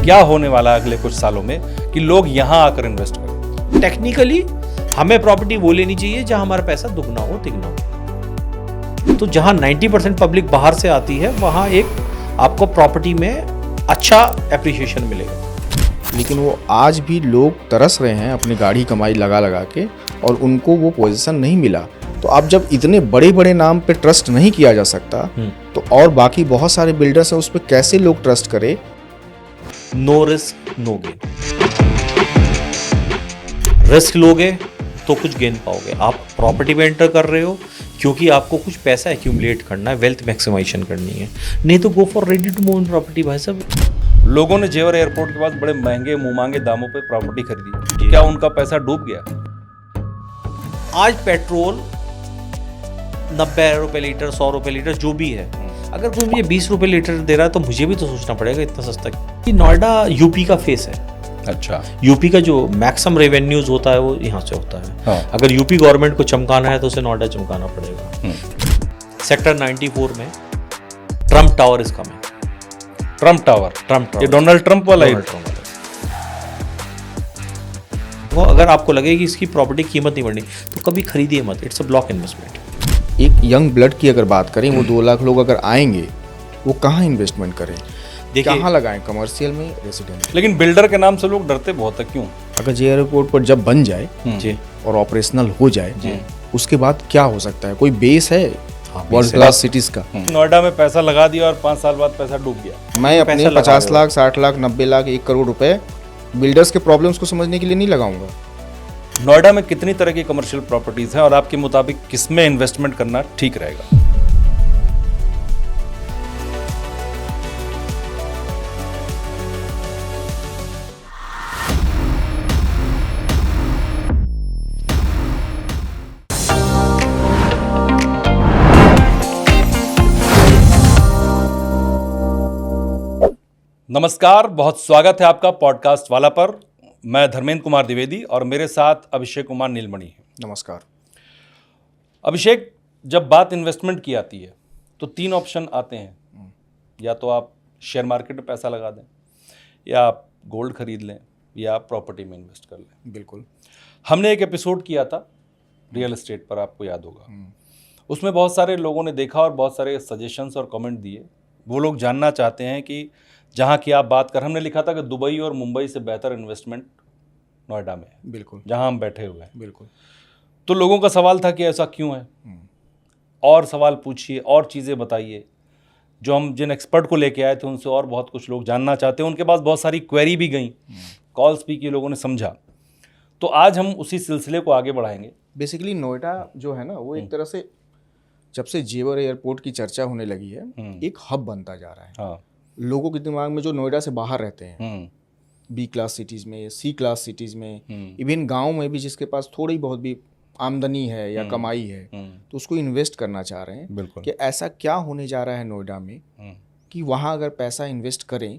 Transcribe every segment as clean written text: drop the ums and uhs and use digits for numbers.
क्या होने वाला है अगले कुछ सालों में कि लोग यहाँ आकर इन्वेस्ट करें। टेक्निकली हमें प्रॉपर्टी वो लेनी चाहिए जहां हमारा पैसा दुगना हो तिगना हो। तो जहां 90% पब्लिक बाहर से आती है वहां एक आपको प्रॉपर्टी में अच्छा एप्रिसिएशन मिलेगा। लेकिन वो आज भी लोग तरस रहे हैं अपनी गाढ़ी कमाई लगा लगा के, और उनको वो पोजीशन नहीं मिला। तो अब जब इतने बड़े बड़े नाम पे ट्रस्ट नहीं किया जा सकता तो और बाकी बहुत सारे बिल्डर्स हैं उस पर कैसे लोग ट्रस्ट करें। No risk no gain. Risk लोगे तो कुछ गेन पाओगे। आप प्रॉपर्टी में एंटर कर रहे हो क्योंकि आपको कुछ पैसा एक्यूमुलेट करना है, वेल्थ मैक्सिमाइजेशन करनी है, नहीं तो go for ready to move property. भाई साहब, लोगों ने जेवर एयरपोर्ट के पास बड़े महंगे मुंह मांगे दामों पे प्रॉपर्टी खरीदी, क्या उनका पैसा डूब गया? आज पेट्रोल 90 रुपए लीटर, 100 रुपए लीटर जो भी है, अगर कोई मुझे 20 रुपए लीटर दे रहा है तो मुझे भी तो सोचना पड़ेगा इतना सस्ता कि नोएडा यूपी का फेस है। अच्छा, यूपी का जो मैक्सिमम रेवेन्यूज होता है वो यहाँ से होता है। हाँ। अगर यूपी गवर्नमेंट को चमकाना है तो उसे नोएडा चमकाना पड़ेगा। सेक्टर 94 में Trump tower is coming. Trump tower, ये डोनाल्ड ट्रम्प वाला ही। वो अगर आपको लगे कि इसकी प्रॉपर्टी कीमत नहीं बढ़नी तो कभी खरीदिए मत। It's a block investment. एक यंग ब्लड की अगर बात करें, वो 2 लाख लोग अगर आएंगे वो कहाँ इन्वेस्टमेंट करें, कहाँ लगाएं, कमर्शियल में, रेसिडेंशियल। लेकिन बिल्डर के नाम से लोग डरते बहुत है, क्यों? अगर जे एयरपोर्ट पर जब बन जाए जी और ऑपरेशनल हो जाए उसके बाद क्या हो सकता है? कोई बेस है वर्ल्ड क्लास सिटीज का? नोएडा में पैसा लगा दिया और 5 साल बाद पैसा डूब गया। मैं अपने 50 लाख, 60 लाख, 90 लाख, 1 करोड़ रुपए बिल्डर्स के प्रॉब्लम्स को समझने के लिए नहीं लगाऊंगा। नोएडा में कितनी तरह की कमर्शियल प्रॉपर्टीज हैं और आपके मुताबिक किसमें इन्वेस्टमेंट करना ठीक रहेगा? नमस्कार, बहुत स्वागत है आपका पॉडकास्ट वाला पर। मैं धर्मेंद्र कुमार द्विवेदी और मेरे साथ अभिषेक कुमार नीलमणि है। नमस्कार अभिषेक, जब बात इन्वेस्टमेंट की आती है तो 3 ऑप्शन आते हैं। या तो आप शेयर मार्केट में पैसा लगा दें, या आप गोल्ड खरीद लें, या आप प्रॉपर्टी में इन्वेस्ट कर लें। बिल्कुल। हमने एक एपिसोड किया था रियल एस्टेट पर, आपको याद होगा। उसमें बहुत सारे लोगों ने देखा और बहुत सारे सजेशंस और कमेंट दिए। वो लोग जानना चाहते हैं कि जहाँ की आप बात कर, हमने लिखा था कि दुबई और मुंबई से बेहतर इन्वेस्टमेंट नोएडा में है। बिल्कुल। जहाँ हम बैठे हुए हैं। बिल्कुल। तो लोगों का सवाल था कि ऐसा क्यों है, और सवाल पूछिए और चीज़ें बताइए। जो हम जिन एक्सपर्ट को लेके आए थे उनसे और बहुत कुछ लोग जानना चाहते हैं। उनके पास बहुत सारी क्वेरी भी गई, कॉल्स भी की, लोगों ने समझा। तो आज हम उसी सिलसिले को आगे बढ़ाएंगे। बेसिकली नोएडा जो है ना, वो एक तरह से जब से जेवर एयरपोर्ट की चर्चा होने लगी है, एक हब बनता जा रहा है। हाँ। लोगों के दिमाग में जो नोएडा से बाहर रहते हैं, बी क्लास सिटीज़ में, सी क्लास सिटीज़ में, इवन गांव में भी जिसके पास थोड़ी बहुत भी आमदनी है या कमाई है, तो उसको इन्वेस्ट करना चाह रहे हैं। बिल्कुल। कि ऐसा क्या होने जा रहा है नोएडा में कि वहाँ अगर पैसा इन्वेस्ट करें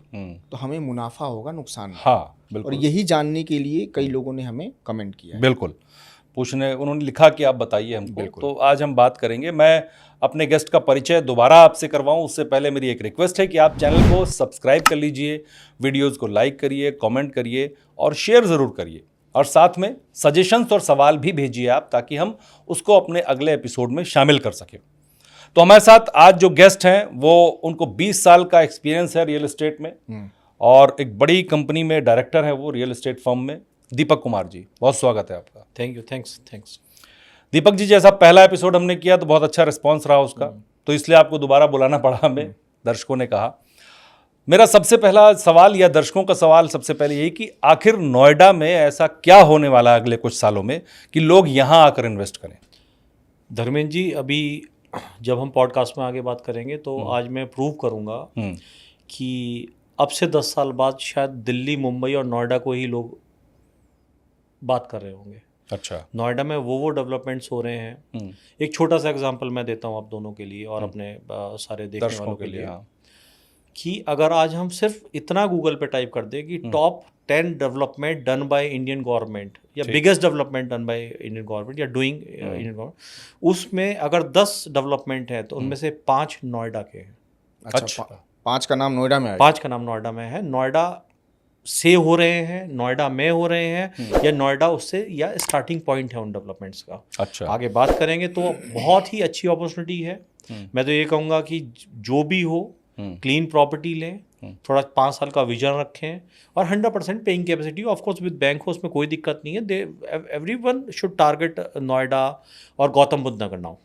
तो हमें मुनाफा होगा, नुकसान नहीं। हाँ, बिल्कुल। और यही जानने के लिए कई लोगों ने हमें कमेंट किया है। बिल्कुल, पूछने उन्होंने लिखा कि आप बताइए हमको। तो आज हम बात करेंगे। मैं अपने गेस्ट का परिचय दोबारा आपसे करवाऊं उससे पहले मेरी एक रिक्वेस्ट है कि आप चैनल को सब्सक्राइब कर लीजिए, वीडियोस को लाइक करिए, कमेंट करिए और शेयर ज़रूर करिए, और साथ में सजेशंस और सवाल भी भेजिए आप, ताकि हम उसको अपने अगले एपिसोड में शामिल कर सकें। तो हमारे साथ आज जो गेस्ट हैं वो, उनको 20 साल का एक्सपीरियंस है रियल एस्टेट में, और एक बड़ी कंपनी में डायरेक्टर है वो रियल एस्टेट फर्म में। दीपक कुमार जी, बहुत स्वागत है आपका। Thank you. Thanks. Deepak ji, जैसा पहला एपिसोड हमने किया तो बहुत अच्छा रिस्पांस रहा उसका, तो इसलिए आपको दोबारा बुलाना पड़ा हमें। दर्शकों ने कहा। मेरा सबसे पहला सवाल, या दर्शकों का सवाल सबसे पहले यही कि आखिर नोएडा में ऐसा क्या होने वाला है अगले कुछ सालों में कि लोग यहाँ आकर इन्वेस्ट करें? धर्मेंद्र जी, अभी जब हम पॉडकास्ट में आगे बात करेंगे तो आज मैं प्रूव करूँगा कि अब से 10 साल बाद शायद दिल्ली, मुंबई और नोएडा को ही लोग बात कर रहे होंगे। अच्छा। नोएडा में वो डेवलपमेंट्स हो रहे हैं। एक छोटा सा एग्जांपल मैं देता हूँ आप दोनों के लिए और अपने सारे देखने वालों के लिए। हाँ। कि अगर आज हम सिर्फ इतना गूगल पे टाइप कर दें कि top 10 development done by Indian government, या biggest development done by Indian government, या डूइंग इंडियन गवर्नमेंट, उसमें अगर 10 डेवलपमेंट है तो उनमें से 5 नोएडा के हैं। अच्छा। 5 का नाम नोएडा में है? 5 का नाम नोएडा में है। नोएडा से हो रहे हैं, नोएडा में हो रहे हैं, या नोएडा उससे या स्टार्टिंग पॉइंट है उन डेवलपमेंट्स का। अच्छा। आगे बात करेंगे तो बहुत ही अच्छी अपॉर्चुनिटी है। मैं तो ये कहूँगा कि जो भी हो क्लीन प्रॉपर्टी लें, थोड़ा 5 साल का विजन रखें और 100% paying capacity. Of course with bank हो, उसमें कोई दिक्कत नहीं है। दे एवरीवन शुड टारगेट नोएडा और गौतम बुद्ध नगर नाउ।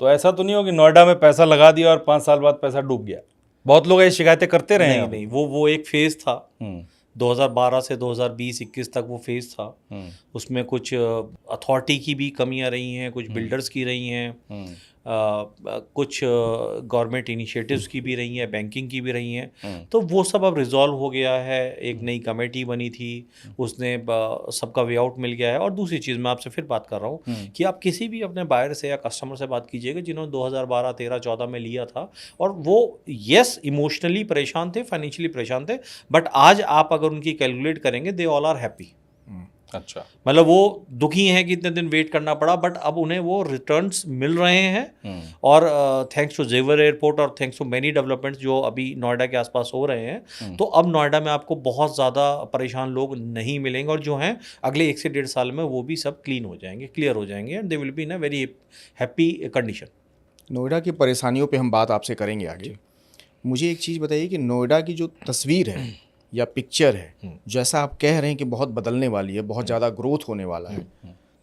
तो ऐसा तो नहीं हो कि नोएडा में पैसा लगा दिया और 5 साल बाद पैसा डूब गया? बहुत लोग ये शिकायतें करते रहे हैं। नहीं, वो एक फेज था। 2012 से 2020-21 तक वो फेज था। उसमें कुछ अथॉरिटी की भी कमियां रही हैं, कुछ बिल्डर्स की रही हैं, कुछ गवर्नमेंट इनिशिएटिव्स की भी रही हैं, बैंकिंग की भी रही हैं। तो वो सब अब रिजॉल्व हो गया है। एक नई कमेटी बनी थी, उसने सबका वे आउट मिल गया है। और दूसरी चीज़ मैं आपसे फिर बात कर रहा हूँ कि आप किसी भी अपने बायर से या कस्टमर से बात कीजिएगा जिन्होंने 2012, 13, 14 में लिया था, और वो यस इमोशनली परेशान थे, फाइनेंशियली परेशान थे, बट आज आप अगर उनकी कैलकुलेट करेंगे दे ऑल आर हैप्पी। अच्छा। मतलब वो दुखी हैं कि इतने दिन वेट करना पड़ा, बट अब उन्हें वो रिटर्न्स मिल रहे हैं। और थैंक्स टू जेवर एयरपोर्ट और थैंक्स टू मेनी डेवलपमेंट्स जो अभी नोएडा के आसपास हो रहे हैं, तो अब नोएडा में आपको बहुत ज़्यादा परेशान लोग नहीं मिलेंगे, और जो हैं अगले 1 से 1.5 साल में वो भी सब क्लीन हो जाएंगे, क्लियर हो जाएंगे, and they will be in a very happy condition. Noida की परेशानियों पे हम बात आपसे करेंगे आगे। मुझे एक चीज़ बताइए कि नोएडा की जो तस्वीर है या पिक्चर है, जैसा आप कह रहे हैं कि बहुत बदलने वाली है, बहुत ज़्यादा ग्रोथ होने वाला है,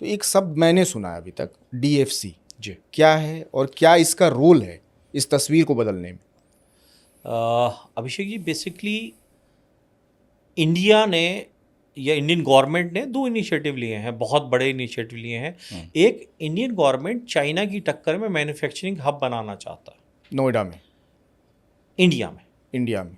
तो एक शब्द मैंने सुना है अभी तक, DFC। जी, क्या है और क्या इसका रोल है इस तस्वीर को बदलने में? अभिषेक जी, बेसिकली इंडिया ने या इंडियन गवर्नमेंट ने 2 इनिशिएटिव लिए हैं, बहुत बड़े इनिशिएटिव लिए हैं। एक, इंडियन गवर्नमेंट चाइना की टक्कर में मैन्युफैक्चरिंग हब बनाना चाहता है नोएडा में, इंडिया में।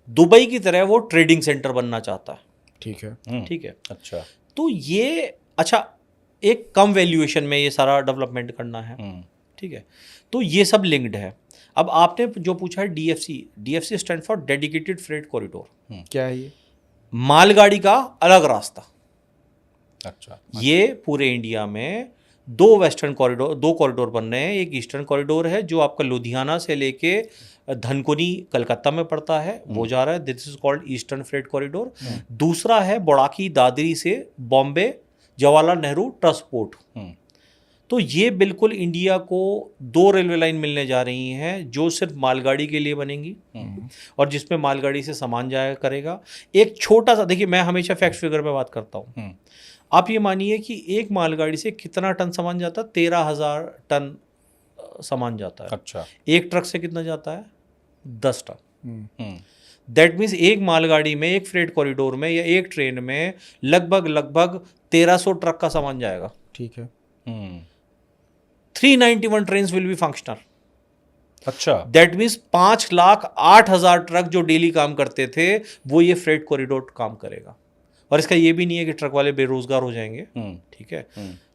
दुबई की तरह वो ट्रेडिंग सेंटर बनना चाहता है। ठीक है। ठीक है। अच्छा। तो ये अच्छा, एक कम वैल्यूएशन में ये सारा डेवलपमेंट करना है। ठीक है। तो ये सब लिंक्ड है। अब आपने जो पूछा है DFC stand for dedicated freight corridor. क्या है ये? मालगाड़ी का अलग रास्ता। अच्छा। ये पूरे इंडिया में 2 कॉरिडोर बन रहे हैं। एक ईस्टर्न कॉरिडोर है जो आपका लुधियाना से लेके धनकुनी कलकत्ता में पड़ता है, वो जा रहा है, this is called eastern freight corridor. दूसरा है बोड़ाकी दादरी से बॉम्बे जवाहरलाल नेहरू ट्रस्ट पोर्ट। तो ये बिल्कुल इंडिया को 2 रेलवे लाइन मिलने जा रही हैं जो सिर्फ मालगाड़ी के लिए बनेंगी, और जिसमें मालगाड़ी से सामान जाया करेगा। एक छोटा सा, देखिए मैं हमेशा फैक्ट फिगर में बात करता हूँ, आप ये मानिए कि एक मालगाड़ी से कितना टन सामान जाता है? 13,000 टन सामान जाता है। अच्छा। एक ट्रक से कितना जाता है? 10 टन। दैट मीन्स एक मालगाड़ी में, एक फ्रेट कॉरिडोर में या एक ट्रेन में लगभग 1300 ट्रक का सामान जाएगा। ठीक है। 391 ट्रेन विल बी फंक्शनल। अच्छा। दैट मीन्स 5,08,000 ट्रक जो डेली काम करते थे वो ये फ्रेट कॉरिडोर काम करेगा। और इसका ये भी नहीं है कि ट्रक वाले बेरोजगार हो जाएंगे। ठीक है।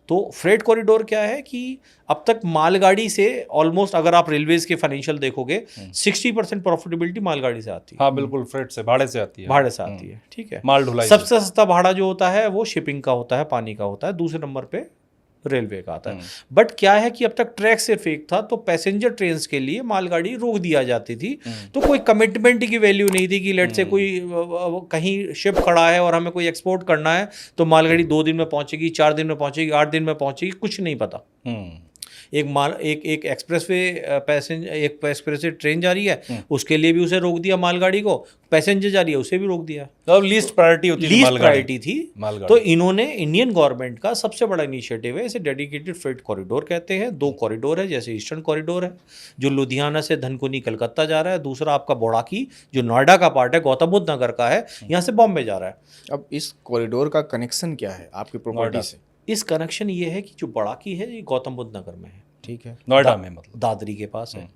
तो फ्रेट कॉरिडोर क्या है कि अब तक मालगाड़ी से ऑलमोस्ट, अगर आप रेलवेज के फाइनेंशियल देखोगे, 60% प्रॉफिटेबिलिटी मालगाड़ी से आती है। हाँ बिल्कुल, फ्रेट से, भाड़े से आती है। ठीक है। माल ढुलाई सबसे सस्ता भाड़ा जो होता है वो शिपिंग का होता है, पानी का होता है। दूसरे नंबर पे रेलवे का आता है। बट क्या है कि अब तक ट्रैक सिर्फ एक था, तो पैसेंजर ट्रेन के लिए मालगाड़ी रोक दिया जाती थी। तो कोई कमिटमेंट की वैल्यू नहीं थी कि लेट से कोई कहीं शिप खड़ा है और हमें कोई एक्सपोर्ट करना है तो मालगाड़ी 2 दिन में पहुंचेगी, 4 दिन में पहुंचेगी, 8 दिन में पहुंचेगी, कुछ नहीं पता। एक एक्सप्रेस ट्रेन जा रही है, उसके लिए भी उसे रोक दिया मालगाड़ी को। पैसेंजर जा रही है, उसे भी रोक दिया। तो लीस्ट प्रायोरिटी होती थी, लीस्ट प्रायोरिटी थी मालगाड़ी। तो इन्होंने, इंडियन गवर्नमेंट का सबसे बड़ा इनिशिएटिव है, इसे डेडिकेटेड फ्रेट कॉरिडोर कहते हैं। 2 कॉरिडोर है, जैसे ईस्टर्न कॉरिडोर है जो लुधियाना से धनकुनी कलकत्ता जा रहा है, दूसरा आपका बोड़ाकी जो नोएडा का पार्ट है, गौतम बुद्ध नगर का है, यहाँ से बॉम्बे जा रहा है। अब इस कॉरिडोर का कनेक्शन क्या है आपकी प्रॉपर्टी से? इस कनेक्शन ये है कि जो बोड़ाकी है ये गौतम बुद्ध नगर में है। ठीक है। नोएडा में, मतलब दादरी के पास है।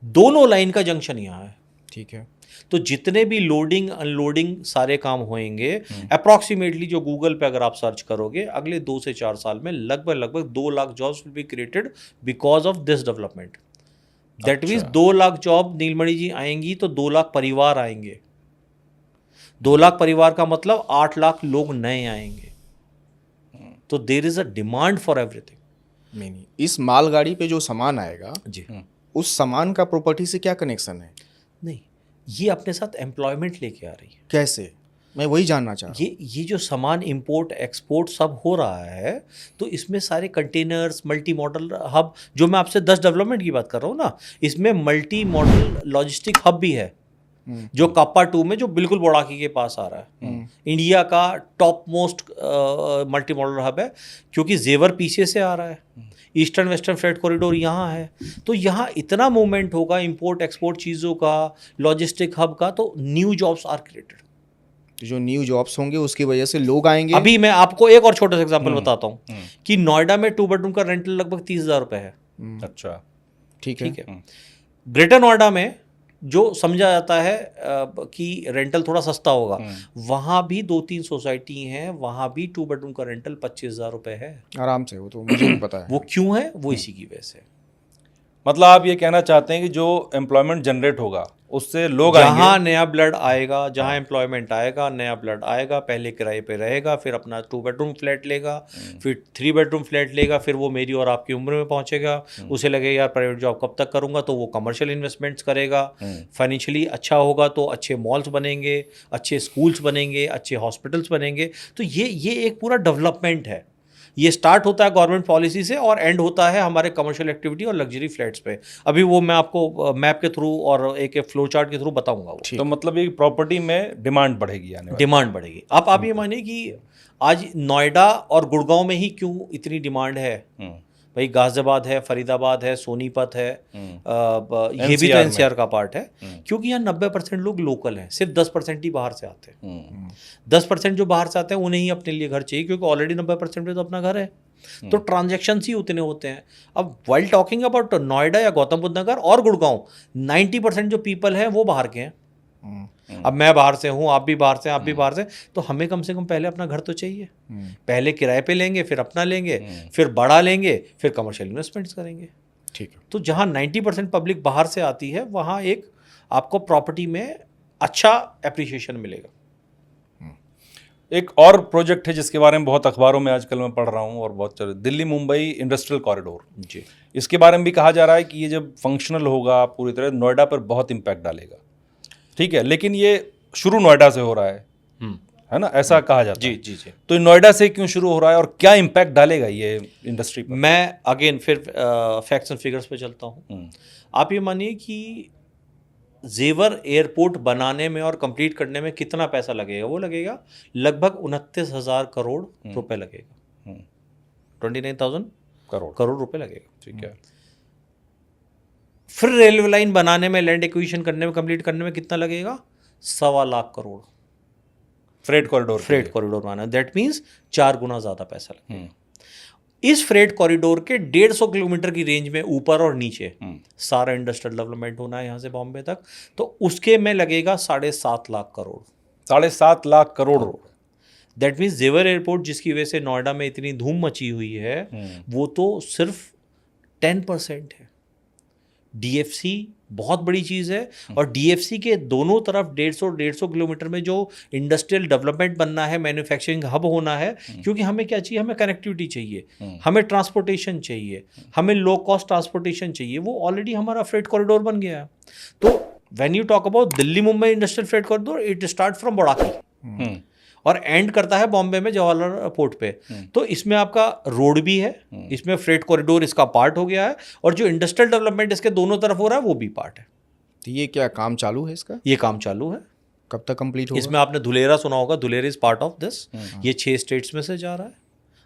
दोनों लाइन का जंक्शन यहाँ है। ठीक है। तो जितने भी लोडिंग अनलोडिंग सारे काम होंगे, अप्रॉक्सीमेटली जो गूगल पे अगर आप सर्च करोगे, अगले 2 से 4 साल में लगभग 2 lakh jobs will be created because of this development. That means 2 lakh job Neelmani ji आएंगी तो 2 लाख परिवार आएंगे। 2 लाख परिवार का मतलब 8 लाख लोग नए आएंगे। तो there is a demand for everything. नहीं, इस मालगाड़ी पे जो सामान आएगा जी, उस सामान का प्रॉपर्टी से क्या कनेक्शन है? नहीं, ये अपने साथ एम्प्लॉयमेंट लेके आ रही है। कैसे, मैं वही जानना चाह रहा हूँ। ये जो सामान इंपोर्ट एक्सपोर्ट सब हो रहा है, तो इसमें सारे कंटेनर्स, मल्टी मॉडल हब, जो मैं आपसे 10 डेवलपमेंट की बात कर रहा हूँ ना, इसमें मल्टी मॉडल लॉजिस्टिक हब भी है, जो कापा 2 में जो बिल्कुल बोड़ाकी के पास आ रहा है, इंडिया का top most multi modal hub है, क्योंकि जेवर पीछे से आ रहा है, ईस्टर्न वेस्टर्न फ्रेट कॉरिडोर यहाँ है, तो यहाँ इतना मूवमेंट होगा इंपोर्ट एक्सपोर्ट चीज़ों का, लॉजिस्टिक हब का, तो न्यू जॉब्स आर क्रिएटेड। जो न्यू जॉब्स होंगे उसकी वजह से लोग आएंगे। अभी मैं आपको एक और छोटा सा एग्जांपल बताता हूँ कि नोएडा में 2 बेडरूम का रेंटल लगभग 30,000 रुपये है। अच्छा, ठीक है। ग्रेटर नोएडा में जो समझा जाता है कि रेंटल थोड़ा सस्ता होगा, वहाँ भी 2-3 सोसाइटी हैं, वहाँ भी 2 बेडरूम का रेंटल 25,000 रुपये है आराम से, वो तो मुझे भी पता है। वो क्यों है? वो इसी की वजह से। मतलब आप ये कहना चाहते हैं कि जो एम्प्लॉयमेंट जनरेट होगा उससे लोग जहाँ आएंगे, नया ब्लड आएगा, जहाँ एम्प्लॉयमेंट आएगा, नया ब्लड आएगा, पहले किराए पे रहेगा, फिर अपना 2 बेडरूम फ्लैट लेगा, फिर 3 बेडरूम फ्लैट लेगा, फिर वो मेरी और आपकी उम्र में पहुंचेगा, उसे लगेगा यार प्राइवेट जॉब कब तक करूंगा, तो वो कमर्शियल इन्वेस्टमेंट्स करेगा, फाइनेंशियली अच्छा होगा तो अच्छे मॉल्स बनेंगे, अच्छे स्कूल्स बनेंगे, अच्छे हॉस्पिटल्स बनेंगे। तो ये एक पूरा डेवलपमेंट है। ये स्टार्ट होता है गवर्नमेंट पॉलिसी से और एंड होता है हमारे कमर्शियल एक्टिविटी और लग्जरी फ्लैट्स पे। अभी वो मैं आपको मैप के थ्रू और एक फ्लो चार्ट के थ्रू बताऊंगा वो। तो मतलब ये प्रॉपर्टी में डिमांड बढ़ेगी, आने वाली डिमांड बढ़ेगी। आप ये मानिए कि आज नोएडा और गुड़गांव में ही क्यों इतनी डिमांड है, भाई गाजियाबाद है, फरीदाबाद है, सोनीपत है, ये भी तो एनसीआर का पार्ट है, क्योंकि यहाँ 90% लोग लोकल हैं, सिर्फ 10% ही बाहर से आते हैं। 10% जो बाहर से आते हैं उन्हें ही अपने लिए घर चाहिए, क्योंकि ऑलरेडी 90% में तो अपना घर है, तो ट्रांजैक्शंस ही उतने होते हैं। अब वाइल टॉकिंग अबाउट नोएडा या गौतम बुद्ध नगर और गुड़गांव, 90% जो पीपल हैं वो बाहर के हैं। अब मैं बाहर से हूँ, आप भी बाहर से, आप भी बाहर से, तो हमें कम से कम पहले अपना घर तो चाहिए। पहले किराए पे लेंगे, फिर अपना लेंगे, फिर बड़ा लेंगे, फिर कमर्शियल इन्वेस्टमेंट्स करेंगे। ठीक है। तो जहाँ 90% पब्लिक बाहर से आती है, वहाँ एक आपको प्रॉपर्टी में अच्छा एप्रिसिएशन मिलेगा। एक और प्रोजेक्ट है जिसके बारे में बहुत अखबारों में आजकल मैं पढ़ रहा हूँ और बहुत दिल्ली मुंबई इंडस्ट्रियल कॉरिडोर जी, इसके बारे में भी कहा जा रहा है कि ये जब फंक्शनल होगा पूरी तरह नोएडा पर बहुत इम्पैक्ट डालेगा। ठीक है, लेकिन ये शुरू नोएडा से हो रहा है ना, ऐसा कहा जाता है। जी जी। तो नोएडा से क्यों शुरू हो रहा है और क्या इम्पैक्ट डालेगा ये इंडस्ट्री पर? मैं अगेन फिर फैक्ट्स एंड फिगर्स पे चलता हूँ। आप ये मानिए कि जेवर एयरपोर्ट बनाने में और कंप्लीट करने में कितना पैसा लगेगा? वो लगेगा लगभग 29,000 करोड़ रुपए लगेगा। 29,000 करोड़ रुपए लगेगा। ठीक है। फिर रेलवे लाइन बनाने में, लैंड एक्विजिशन करने में, कंप्लीट करने में कितना लगेगा? 1.25 lakh crore. Freight corridor banana, that means 4 गुना ज़्यादा पैसा लगेगा। इस फ्रेट कॉरिडोर के 150 किलोमीटर की रेंज में ऊपर और नीचे सारा इंडस्ट्रियल डेवलपमेंट होना है यहाँ से बॉम्बे तक, तो उसके में लगेगा 7.5 लाख करोड़। 7.5 लाख करोड़। दैट मीन्स जेवर एयरपोर्ट, जिसकी वजह से नोएडा में इतनी धूम मची हुई है, वो तो सिर्फ 10% है। डीएफसी बहुत बड़ी चीज़ है, और डीएफसी के दोनों तरफ 150 किलोमीटर में जो इंडस्ट्रियल डेवलपमेंट बनना है, मैन्युफैक्चरिंग हब होना है, क्योंकि हमें क्या चाहिए? हमें कनेक्टिविटी चाहिए, हमें ट्रांसपोर्टेशन चाहिए, हमें लो कॉस्ट ट्रांसपोर्टेशन चाहिए। वो ऑलरेडी हमारा फ्रेट कॉरिडोर बन गया है। तो when you talk about Delhi Mumbai industrial freight corridor, it start from Boraki और एंड करता है बॉम्बे में जवाहरलाल पोर्ट पे। तो इसमें आपका रोड भी है, इसमें फ्रेट कॉरिडोर इसका पार्ट हो गया है, और जो इंडस्ट्रियल डेवलपमेंट इसके दोनों तरफ हो रहा है वो भी पार्ट है। तो ये क्या काम चालू है इसका? ये काम चालू है। कब तक कंप्लीट होगा? इसमें आपने धुलेरा सुना होगा, Dholera is part of this. ये 6 स्टेट्स में से जा रहा है।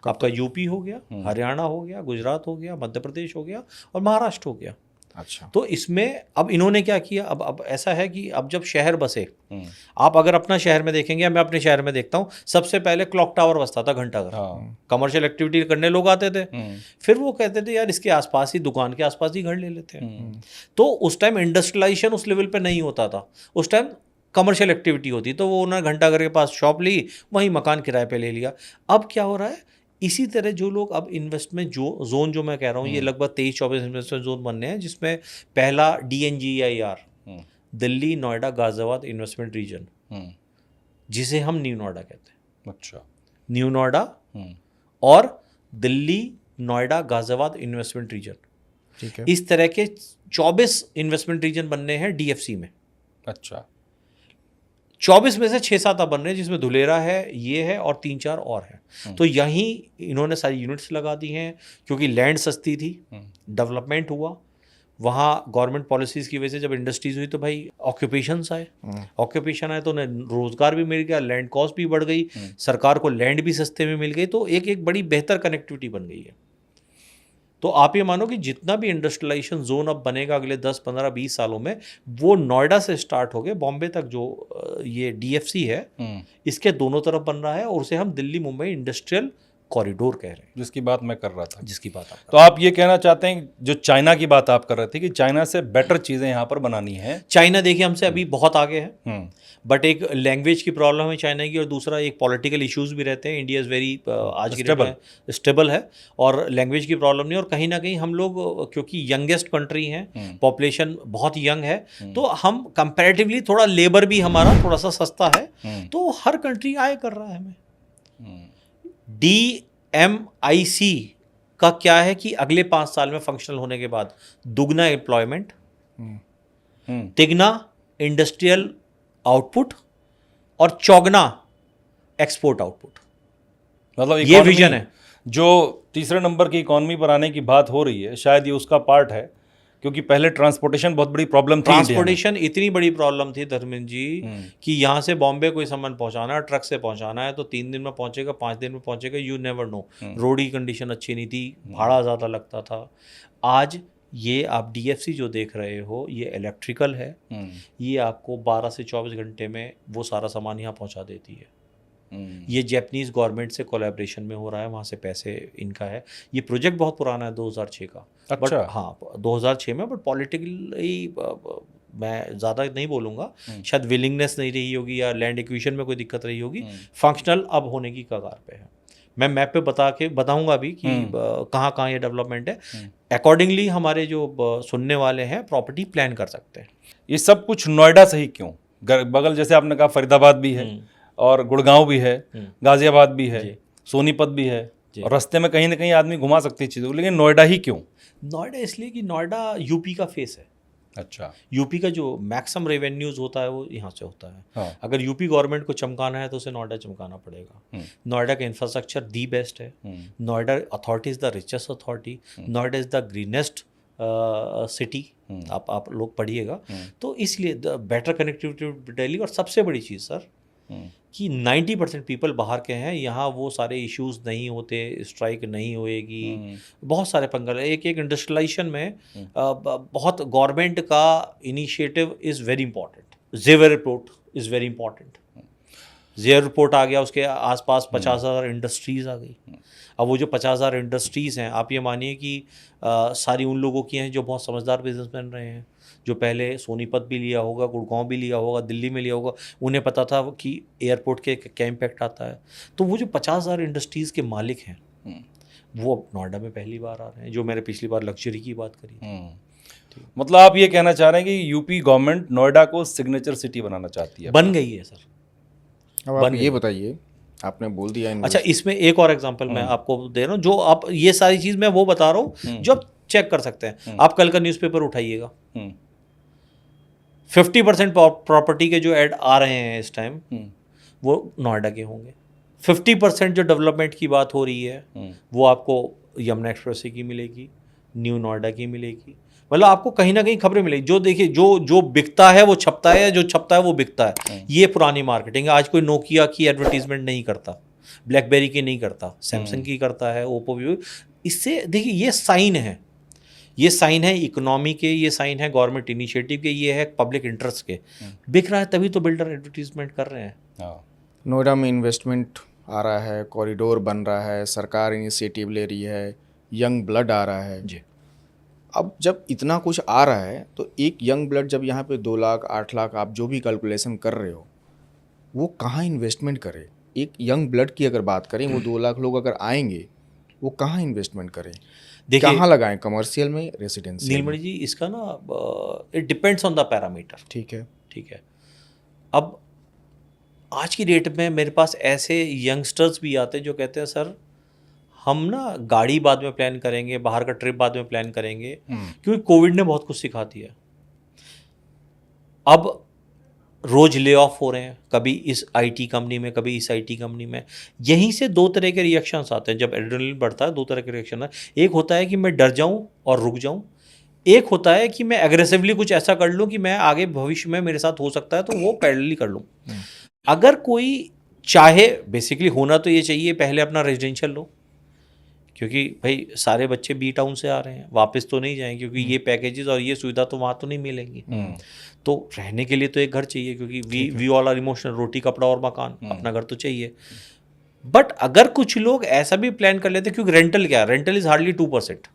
आपका यूपी हो गया, हरियाणा हो गया, गुजरात हो गया, मध्य प्रदेश हो गया और महाराष्ट्र हो गया। अच्छा। तो इसमें अब इन्होंने क्या किया, अब ऐसा है कि अब जब शहर बसे, आप अगर अपना शहर में देखेंगे, मैं अपने शहर में देखता हूँ, सबसे पहले क्लॉक टावर बसता था, घंटाघर। कमर्शियल एक्टिविटी करने लोग आते थे, फिर वो कहते थे यार इसके आसपास ही, दुकान के आसपास ही घर ले लेते हैं। तो उस टाइम इंडस्ट्रियलाइजेशन उस लेवल पे नहीं होता था, उस टाइम कमर्शियल एक्टिविटी होती, तो वो उन्होंने घंटाघर के पास शॉप ली, वहीं मकान किराए पे ले लिया। अब क्या हो रहा है, इसी तरह जो लोग अब इन्वेस्टमेंट जोन जो मैं कह रहा हूँ, ये लगभग 23-24 इन्वेस्टमेंट जोन बनने हैं, जिसमें पहला DNGIR, Delhi Noida Ghaziabad investment region, जिसे हम न्यू नोएडा कहते हैं। अच्छा। न्यू नोएडा और दिल्ली नोएडा गाजियाबाद इन्वेस्टमेंट रीजन, ठीक है। इस तरह के 24 इन्वेस्टमेंट रीजन बनने हैं DFC में। अच्छा। 24 में से 6-7 अब बन रहे हैं, जिसमें धुलेरा है, ये है और 3-4 और हैं। तो यहीं इन्होंने सारी यूनिट्स लगा दी हैं, क्योंकि लैंड सस्ती थी, डेवलपमेंट हुआ वहाँ। गवर्नमेंट पॉलिसीज़ की वजह से जब इंडस्ट्रीज हुई तो भाई ऑक्यूपेशंस आए, ऑक्यूपेशन आए तो उन्हें रोजगार भी मिल गया, लैंड कॉस्ट भी बढ़ गई, सरकार को लैंड भी सस्ते में मिल गई, तो एक बड़ी बेहतर कनेक्टिविटी बन गई है। तो आप ये मानो कि जितना भी इंडस्ट्रियलाइजेशन जोन अब बनेगा अगले 10, 15, 20 सालों में, वो नोएडा से स्टार्ट हो गए बॉम्बे तक, जो ये DFC है इसके दोनों तरफ बन रहा है, और उसे हम दिल्ली मुंबई इंडस्ट्रियल कॉरिडोर कह रहे हैं, जिसकी बात मैं कर रहा था। जिसकी बात आप तो आप ये कहना चाहते हैं, जो चाइना की बात आप कर रहे थे कि चाइना से बेटर चीज़ें यहाँ पर बनानी है। चाइना देखिए हमसे अभी बहुत आगे है, बट एक लैंग्वेज की प्रॉब्लम है चाइना की, और दूसरा एक पॉलिटिकल इश्यूज भी रहते हैं। इंडिया इज़ वेरी आज की डेट में स्टेबल है, और लैंग्वेज की प्रॉब्लम नहीं। और कहीं ना कहीं हम लोग क्योंकि यंगेस्ट कंट्री हैं, पॉपुलेशन बहुत यंग है, तो हम कंपैरेटिवली थोड़ा लेबर भी हमारा थोड़ा सा सस्ता है, तो हर कंट्री आए कर रहा है हमें। DMIC का क्या है कि अगले 5 साल में फंक्शनल होने के बाद दुगना एम्प्लॉयमेंट, तिगना इंडस्ट्रियल आउटपुट और चौगना एक्सपोर्ट आउटपुट, मतलब ये विजन है। जो तीसरे नंबर की इकॉनमी पर आने की बात हो रही है, शायद ये उसका पार्ट है, क्योंकि पहले ट्रांसपोर्टेशन बहुत बड़ी प्रॉब्लम थी। ट्रांसपोर्टेशन इतनी बड़ी प्रॉब्लम थी धर्मेंद्र जी कि यहाँ से बॉम्बे कोई सामान पहुँचाना है, ट्रक से पहुँचाना है तो 3 दिन में पहुँचेगा, 5 दिन में पहुँचेगा, यू नेवर नो। रोड की कंडीशन अच्छी नहीं थी, भाड़ा ज़्यादा लगता था। आज ये आप DFC जो देख रहे हो, ये इलेक्ट्रिकल है, ये आपको 12 से 24 घंटे में वो सारा सामान यहाँ पहुँचा देती है। ये जैपनीज गवर्नमेंट से कोलैबोरेशन में हो रहा है, वहाँ से पैसे इनका है। ये प्रोजेक्ट बहुत पुराना है, 2006 का। अच्छा। बट हाँ 2006 में, बट पॉलिटिकली मैं ज़्यादा नहीं बोलूँगा, शायद विलिंगनेस नहीं रही होगी या लैंड एक्विजिशन में कोई दिक्कत रही होगी। फंक्शनल अब होने की कगार पे है। मैं मैप पे बताऊंगा भी कि कहाँ कहाँ ये डेवलपमेंट है। अकॉर्डिंगली हमारे जो सुनने वाले हैं प्रॉपर्टी प्लान कर सकते हैं। ये सब कुछ नोएडा से ही क्यों? बगल जैसे आपने कहा फरीदाबाद भी है, और गुड़गांव भी है, गाजियाबाद भी है, सोनीपत भी है, और रास्ते में कहीं ना कहीं आदमी घुमा सकती है चीज़ों को, लेकिन नोएडा ही क्यों? नोएडा इसलिए कि नोएडा यूपी का फेस है। अच्छा। यूपी का जो मैक्सिमम रेवेन्यूज होता है वो यहाँ से होता है। हाँ। अगर यूपी गवर्नमेंट को चमकाना है तो उसे नोएडा चमकाना पड़ेगा। नोएडा का इंफ्रास्ट्रक्चर दी बेस्ट है। Noida authority is the richest authority. Noida is the greenest city. आप लोग पढ़िएगा। तो इसलिए the better connectivity to Delhi. और सबसे बड़ी चीज़ सर कि 90% पीपल बाहर के हैं, यहाँ वो सारे इश्यूज नहीं होते, स्ट्राइक नहीं होएगी, बहुत सारे पंगल। एक इंडस्ट्रियलाइजेशन में बहुत गवर्नमेंट का इनिशिएटिव इज़ वेरी इंपॉर्टेंट। जेवर रिपोर्ट इज़ वेरी इंपॉर्टेंट। जेवर रिपोर्ट आ गया, उसके आसपास 50,000 इंडस्ट्रीज़ आ गई। अब वो जो 50,000 इंडस्ट्रीज़ हैं, आप ये मानिए कि सारी उन लोगों की हैं जो बहुत समझदार बिजनेसमैन रहे हैं, जो पहले सोनीपत भी लिया होगा, गुड़गांव भी लिया होगा, दिल्ली में लिया होगा। उन्हें पता था कि एयरपोर्ट के क्या इम्पैक्ट आता है। तो वो जो 50,000 इंडस्ट्रीज़ के मालिक हैं वो अब नोएडा में पहली बार आ रहे हैं, जो मैंने पिछली बार लग्जरी की बात करी। मतलब आप ये कहना चाह रहे हैं कि यूपी गवर्नमेंट नोएडा को सिग्नेचर सिटी बनाना चाहती है? बन गई है सर। अब आप ये बताइए, आपने बोल दिया। अच्छा, इसमें एक और एग्जांपल मैं आपको दे रहा हूँ, जो आप ये सारी चीज़ मैं वो बता रहा हूँ जो आप चेक कर सकते हैं। आप कल का न्यूज़पेपर उठाइएगा, 50% प्रॉपर्टी के जो ऐड आ रहे हैं इस टाइम वो नोएडा के होंगे। 50% जो डेवलपमेंट की बात हो रही है वो आपको यमुना एक्सप्रेसवे की मिलेगी, न्यू नोएडा की मिलेगी। मतलब आपको कहीं ना कहीं खबरें मिलेगी। जो देखिए, जो बिकता है वो छपता है, जो छपता है वो बिकता है। ये पुरानी मार्केटिंग है। आज कोई नोकिया की एडवर्टीजमेंट नहीं करता, ब्लैकबेरी की नहीं करता, सैमसंग की करता है, ओप्पो भी। इससे देखिए ये साइन है, ये साइन है इकोनॉमी के, ये साइन है गवर्नमेंट इनिशिएटिव के, ये है पब्लिक इंटरेस्ट के। बिक रहा है तभी तो बिल्डर एडवर्टीजमेंट कर रहे हैं। नोएडा में इन्वेस्टमेंट आ रहा है, कॉरिडोर बन रहा है, सरकार इनिशिएटिव ले रही है, यंग ब्लड आ रहा है जी। अब जब इतना कुछ आ रहा है तो एक यंग ब्लड जब यहाँ पे 2 लाख 8 लाख आप जो भी कैलकुलेशन कर रहे हो, वो कहाँ इन्वेस्टमेंट करे? एक यंग ब्लड की अगर बात करें, वो 2 लाख लोग अगर आएंगे वो कहाँ इन्वेस्टमेंट करें, कहाँ लगाएं? कमर्शियल में, रेसिडेंशियल? नीलमणि जी, इसका ना it depends on the parameter. ठीक है। अब आज की डेट में मेरे पास ऐसे यंगस्टर्स भी आते हैं जो कहते हैं सर हम ना गाड़ी बाद में प्लान करेंगे, बाहर का ट्रिप बाद में प्लान करेंगे, क्योंकि कोविड ने बहुत कुछ सिखा दिया। अब रोज ले ऑफ हो रहे हैं, कभी इस आईटी कंपनी में, कभी इस आईटी कंपनी में। यहीं से दो तरह के रिएक्शंस आते हैं। जब एड्रेनलिन बढ़ता है, दो तरह के रिएक्शन है। एक होता है कि मैं डर जाऊं और रुक जाऊं, एक होता है कि मैं एग्रेसिवली कुछ ऐसा कर लूं कि मैं आगे भविष्य में मेरे साथ हो सकता है तो वो पैरेलली कर लूं। अगर कोई चाहे, बेसिकली होना तो ये चाहिए पहले अपना रेजिडेंशियल लो, क्योंकि भाई सारे बच्चे बी टाउन से आ रहे हैं, वापस तो नहीं जाएंगे, क्योंकि ये पैकेजेस और ये सुविधा तो वहाँ तो नहीं मिलेंगी। तो रहने के लिए तो एक घर चाहिए, क्योंकि वी ऑल आर इमोशनल, रोटी कपड़ा और मकान, अपना घर तो चाहिए। बट अगर कुछ लोग ऐसा भी प्लान कर लेते, क्योंकि रेंटल क्या है, रेंटल इज हार्डली 2%।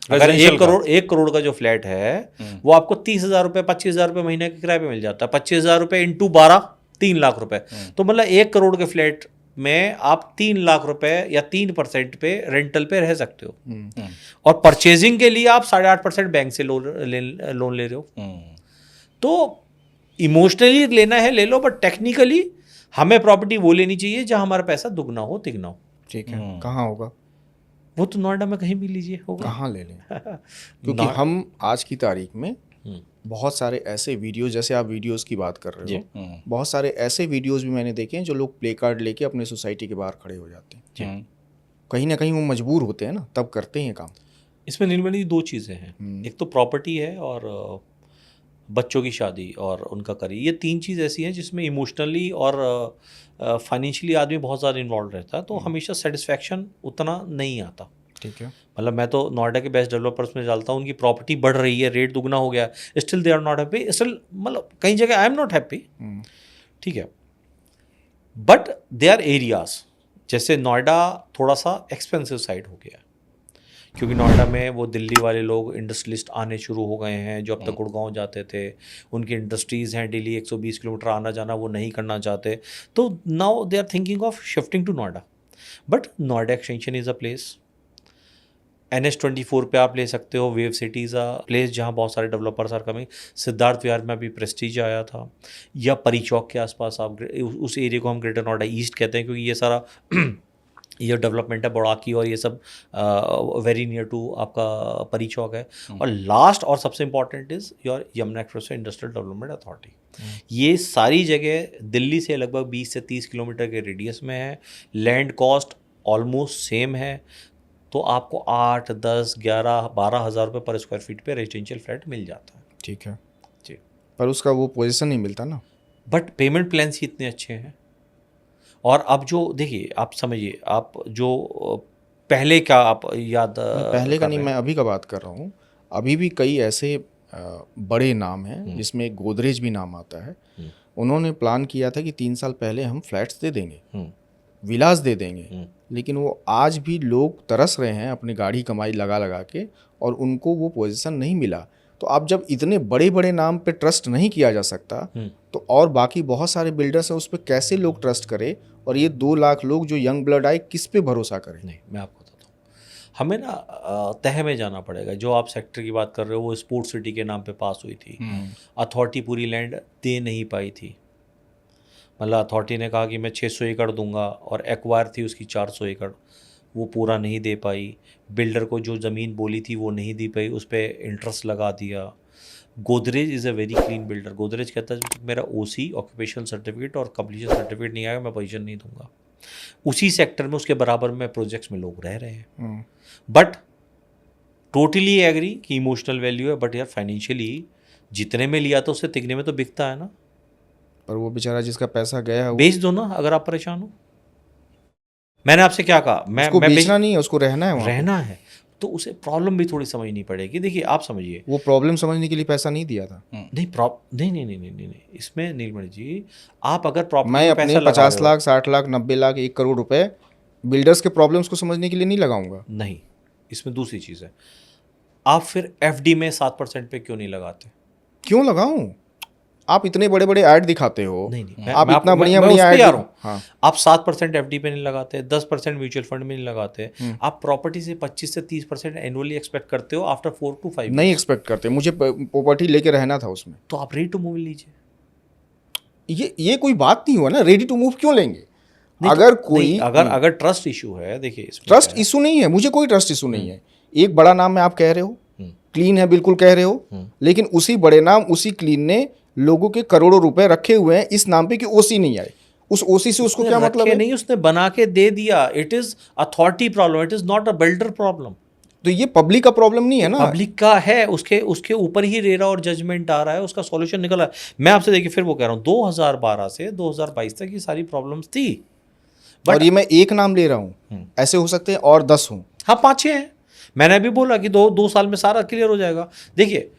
अगर 1 करोड़ का जो फ्लैट है वो आपको 30,000 रुपये, 25,000 रुपये महीने के किराए पे मिल जाता है। 25,000 रुपये इंटू 12, 3 लाख रुपए। तो मतलब 1 करोड़ के फ्लैट में आप 3 लाख रुपए या 3% पे रेंटल पे रह सकते हो। और परचेजिंग के लिए आप 8.5% बैंक से लोन ले रहे हो। तो इमोशनली लेना है ले लो, बट टेक्निकली हमें प्रॉपर्टी वो लेनी चाहिए जहां हमारा पैसा दुगना हो तिगना हो। ठीक है, कहाँ होगा वो तो नोएडा में कहीं भी लीजिए, होगा। कहाँ ले लें? क्योंकि हम आज की तारीख में बहुत सारे ऐसे वीडियोस, जैसे आप वीडियोस की बात कर रहे हो, बहुत सारे ऐसे वीडियोस भी मैंने देखे हैं जो लोग प्ले कार्ड लेके अपने सोसाइटी के बाहर खड़े हो जाते हैं। कहीं ना कहीं वो मजबूर होते हैं ना, तब करते हैं काम। इसमें नीलमणि 2 चीज़ें हैं, एक तो प्रॉपर्टी है और बच्चों की शादी और उनका करियर। ये 3 चीज़ ऐसी हैं जिसमें इमोशनली और फाइनेंशियली आदमी बहुत ज़्यादा इन्वॉल्व रहता है, तो हमेशा सेटिस्फैक्शन उतना नहीं आता। ठीक है, मतलब मैं तो नोएडा के बेस्ट डेवलपर्स में डालता हूँ, उनकी प्रॉपर्टी बढ़ रही है, रेट दुगना हो गया, still they are not happy. Still मतलब कई जगह आई एम नॉट हैप्पी, ठीक है, बट दे आर एरियाज। जैसे नोएडा थोड़ा सा एक्सपेंसिव साइड हो गया, क्योंकि नोएडा में वो दिल्ली वाले लोग इंडस्ट्रियलिस्ट आने शुरू हो गए हैं, जो अब तक गुड़गांव जाते थे, उनकी इंडस्ट्रीज़ हैं, डेली 120 किलोमीटर आना जाना वो नहीं करना चाहते, तो now they are thinking of shifting to Noida. But Noida extension is a place, NH24 पे आप ले सकते हो, wave city is a place जहाँ बहुत सारे developers are coming. Siddharth Vihar में अभी प्रेस्टीज आया था, या परी चौक के आसपास आप उस एरिया को हम ग्रेटर नोएडा ईस्ट कहते हैं, क्योंकि ये सारा ये डेवलपमेंट है बड़ाकी और ये सब वेरी नियर टू आपका परी चौक है। और लास्ट और सबसे important is your Yamuna expressway industrial development authority. ये सारी जगह दिल्ली से लगभग 20 से 30 किलोमीटर के रेडियस में है, लैंड कॉस्ट ऑलमोस्ट सेम है, तो आपको 8, 10, 11, 12 हज़ार रुपये पर स्क्वायर फीट पे रेजिडेंशियल फ्लैट मिल जाता है। ठीक है जी, पर उसका वो पोजीशन नहीं मिलता ना। बट पेमेंट प्लान्स ही इतने अच्छे हैं। और अब जो देखिए, आप समझिए, आप जो पहले का आप याद पहले का नहीं, मैं अभी का बात कर रहा हूँ। अभी भी कई ऐसे बड़े नाम हैं जिसमें गोदरेज भी नाम आता है। उन्होंने प्लान किया था कि 3 साल पहले हम फ्लैट्स दे देंगे, विलास दे देंगे, लेकिन वो आज भी लोग तरस रहे हैं अपनी गाढ़ी कमाई लगा लगा के, और उनको वो पोजीशन नहीं मिला। तो आप जब इतने बड़े बड़े नाम पे ट्रस्ट नहीं किया जा सकता, तो और बाकी बहुत सारे बिल्डर्स हैं, उस पर कैसे लोग ट्रस्ट करें? और ये 2 लाख लोग जो यंग ब्लड आए, किस पे भरोसा करें? नहीं, मैं आपको बताता हूँ, हमें ना तह में जाना पड़ेगा। जो आप सेक्टर की बात कर रहे हो वो स्पोर्ट सिटी के नाम पे पास हुई थी, अथॉरिटी पूरी लैंड दे नहीं पाई थी। मतलब अथॉरिटी ने कहा कि मैं 600 एकड़ दूंगा, और एक्वायर थी उसकी 400 एकड़, वो पूरा नहीं दे पाई। बिल्डर को जो ज़मीन बोली थी वो नहीं दी पाई, उस पर इंटरेस्ट लगा दिया। Godrej is a very clean builder. Godrej कहता है जब तक मेरा OC ऑक्यूपेशन सर्टिफिकेट और कंप्लीशन सर्टिफिकेट नहीं आएगा मैं पोजीशन नहीं दूंगा। उसी सेक्टर में उसके बराबर में प्रोजेक्ट्स में लोग रह रहे हैं। बट टोटली एग्री कि इमोशनल वैल्यू है, बट यार फाइनेंशियली जितने में लिया था उससे तिगने में तो बिकता है ना। पर वो बेचारा जिसका पैसा गया है, बेच दो ना अगर आप परेशान हो। मैंने आपसे क्या कहा, उसको बेचना नहीं है, उसको रहना है, रहना है, तो उसे प्रॉब्लम भी थोड़ी समझनी पड़ेगी। देखिए आप समझिए, वो प्रॉब्लम समझने के लिए पैसा नहीं दिया था। नहीं, इसमें नीलमणि जी, आप अगर प्रॉपर्टी मैं अपने 50 लाख, 60 लाख, 90 लाख, 1 करोड़ रुपए बिल्डर्स के प्रॉब्लम्स को समझने के लिए नहीं लगाऊंगा। नहीं, इसमें दूसरी चीज़ है, आप फिर FD में 7% पे क्यों नहीं लगाते? क्यों लगाऊं? आप इतने बड़े बड़े ऐड दिखाते हो। नहीं, आप इतना बढ़िया बढ़िया ऐड, हाँ, आप 7% FD पे नहीं लगाते, 10% म्यूचुअल फंड में नहीं लगाते, आप प्रॉपर्टी से 25 से 30% एनुअली एक्सपेक्ट करते हो आफ्टर 4 to 5 नहीं एक्सपेक्ट करते। मुझे प्रॉपर्टी लेके रहना था उसमें। तो आप रेडी टू मूव लीजिए। ये कोई बात नहीं हुआ ना। रेडी टू मूव क्यों लेंगे? अगर कोई अगर ट्रस्ट इशू है, देखिए ट्रस्ट इशू नहीं है, मुझे कोई ट्रस्ट इशू नहीं है। एक बड़ा नाम में आप कह रहे हो, क्लीन है, बिल्कुल कह रहे हो, लेकिन उसी बड़े नाम, उसी क्लीन ने लोगों के करोड़ों रुपए रखे हुए हैं इस नाम पे कि ओसी नहीं आए, उस ओसी से उसको क्या मतलब है? नहीं, उसने बना के दे दिया। It is authority problem, it is not a builder problem. तो ये पब्लिक का प्रॉब्लम नहीं है ना? पब्लिक का है, उसके ऊपर ही रेरा और जजमेंट आ रहा है, उसका सॉल्यूशन निकला है। मैं आपसे देखिए फिर वो कह रहा हूँ 2012 से 2022 तक ये सारी प्रॉब्लम्स थी। और ये मैं एक नाम ले रहा हूँ, ऐसे हो सकते हैं और 10 हों। हाँ 5-6 हैं। मैंने अभी बोला कि दो साल में सारा क्लियर हो जाएगा। देखिए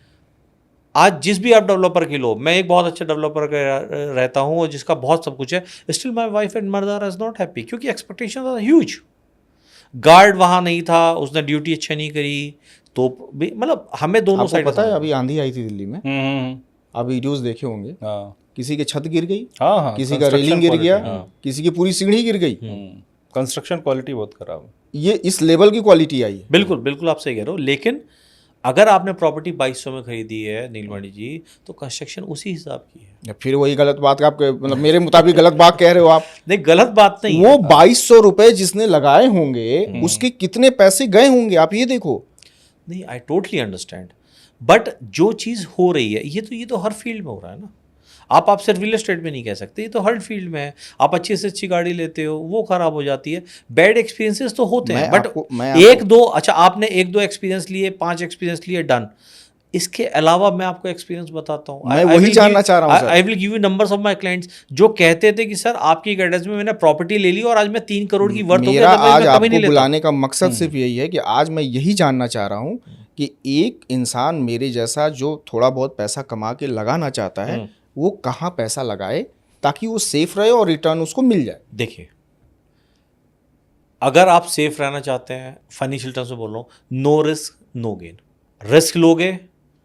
आज जिस भी आप डेवलपर की लो, मैं एक बहुत अच्छे डेवलपर का रहता हूँ और जिसका बहुत सब कुछ है, still my wife and mother is not happy, क्योंकि एक्सपेक्टेशन आर ह्यूज। गार्ड वहाँ नहीं था, उसने ड्यूटी अच्छा नहीं करी, तो मतलब हमें दोनों साइड पता है अभी आंधी आई थी दिल्ली में, आप वीडियोस देखे होंगे, हाँ किसी के छत गिर गई, हाँ, किसी का रेलिंग गिर गया, किसी की पूरी सीढ़ी गिर गई। कंस्ट्रक्शन क्वालिटी बहुत खराब है। ये इस लेवल की क्वालिटी आई है। बिल्कुल बिल्कुल आप सही कह रहे हो। लेकिन अगर आपने प्रॉपर्टी 2200 में खरीदी है नीलमणि जी, तो कंस्ट्रक्शन उसी हिसाब की है। या फिर वही गलत बात आप मतलब मेरे मुताबिक गलत बात कह रहे हो आप। नहीं गलत बात नहीं वो है। 2200 रुपए जिसने लगाए होंगे उसके कितने पैसे गए होंगे आप ये देखो। नहीं आई टोटली अंडरस्टैंड, बट जो चीज़ हो रही है ये तो हर फील्ड में हो रहा है ना। आप सिर्फ रियल एस्टेट में नहीं कह सकते, ये तो हर फील्ड में है। आप अच्छी से अच्छी गाड़ी लेते हो, वो खराब हो जाती है। बैड एक्सपीरियंसेस तो होते हैं, बट एक दो, अच्छा आपने 1-2 एक्सपीरियंस लिए, 5 एक्सपीरियंस लिए, डन। इसके अलावा मैं आपको एक्सपीरियंस बताता हूँ। मैं वही जानना चाह रहा हूँ। I will give you numbers of my clients जो कहते थे कि सर आपकी एड्रेस में मैंने प्रॉपर्टी ले ली और आज मैं 3 करोड़ की वर्थ हो गया। आज आपको बुलाने का मकसद सिर्फ यही है कि आज मैं यही जानना चाह रहा हूँ कि एक इंसान मेरे जैसा जो थोड़ा बहुत पैसा कमा के लगाना चाहता है, वो कहाँ पैसा लगाए ताकि वो सेफ रहे और रिटर्न उसको मिल जाए। देखिए अगर आप सेफ रहना चाहते हैं, फाइनेंशियल टर्म्स में बोल रहा हूँ, no risk no gain. Risk लोगे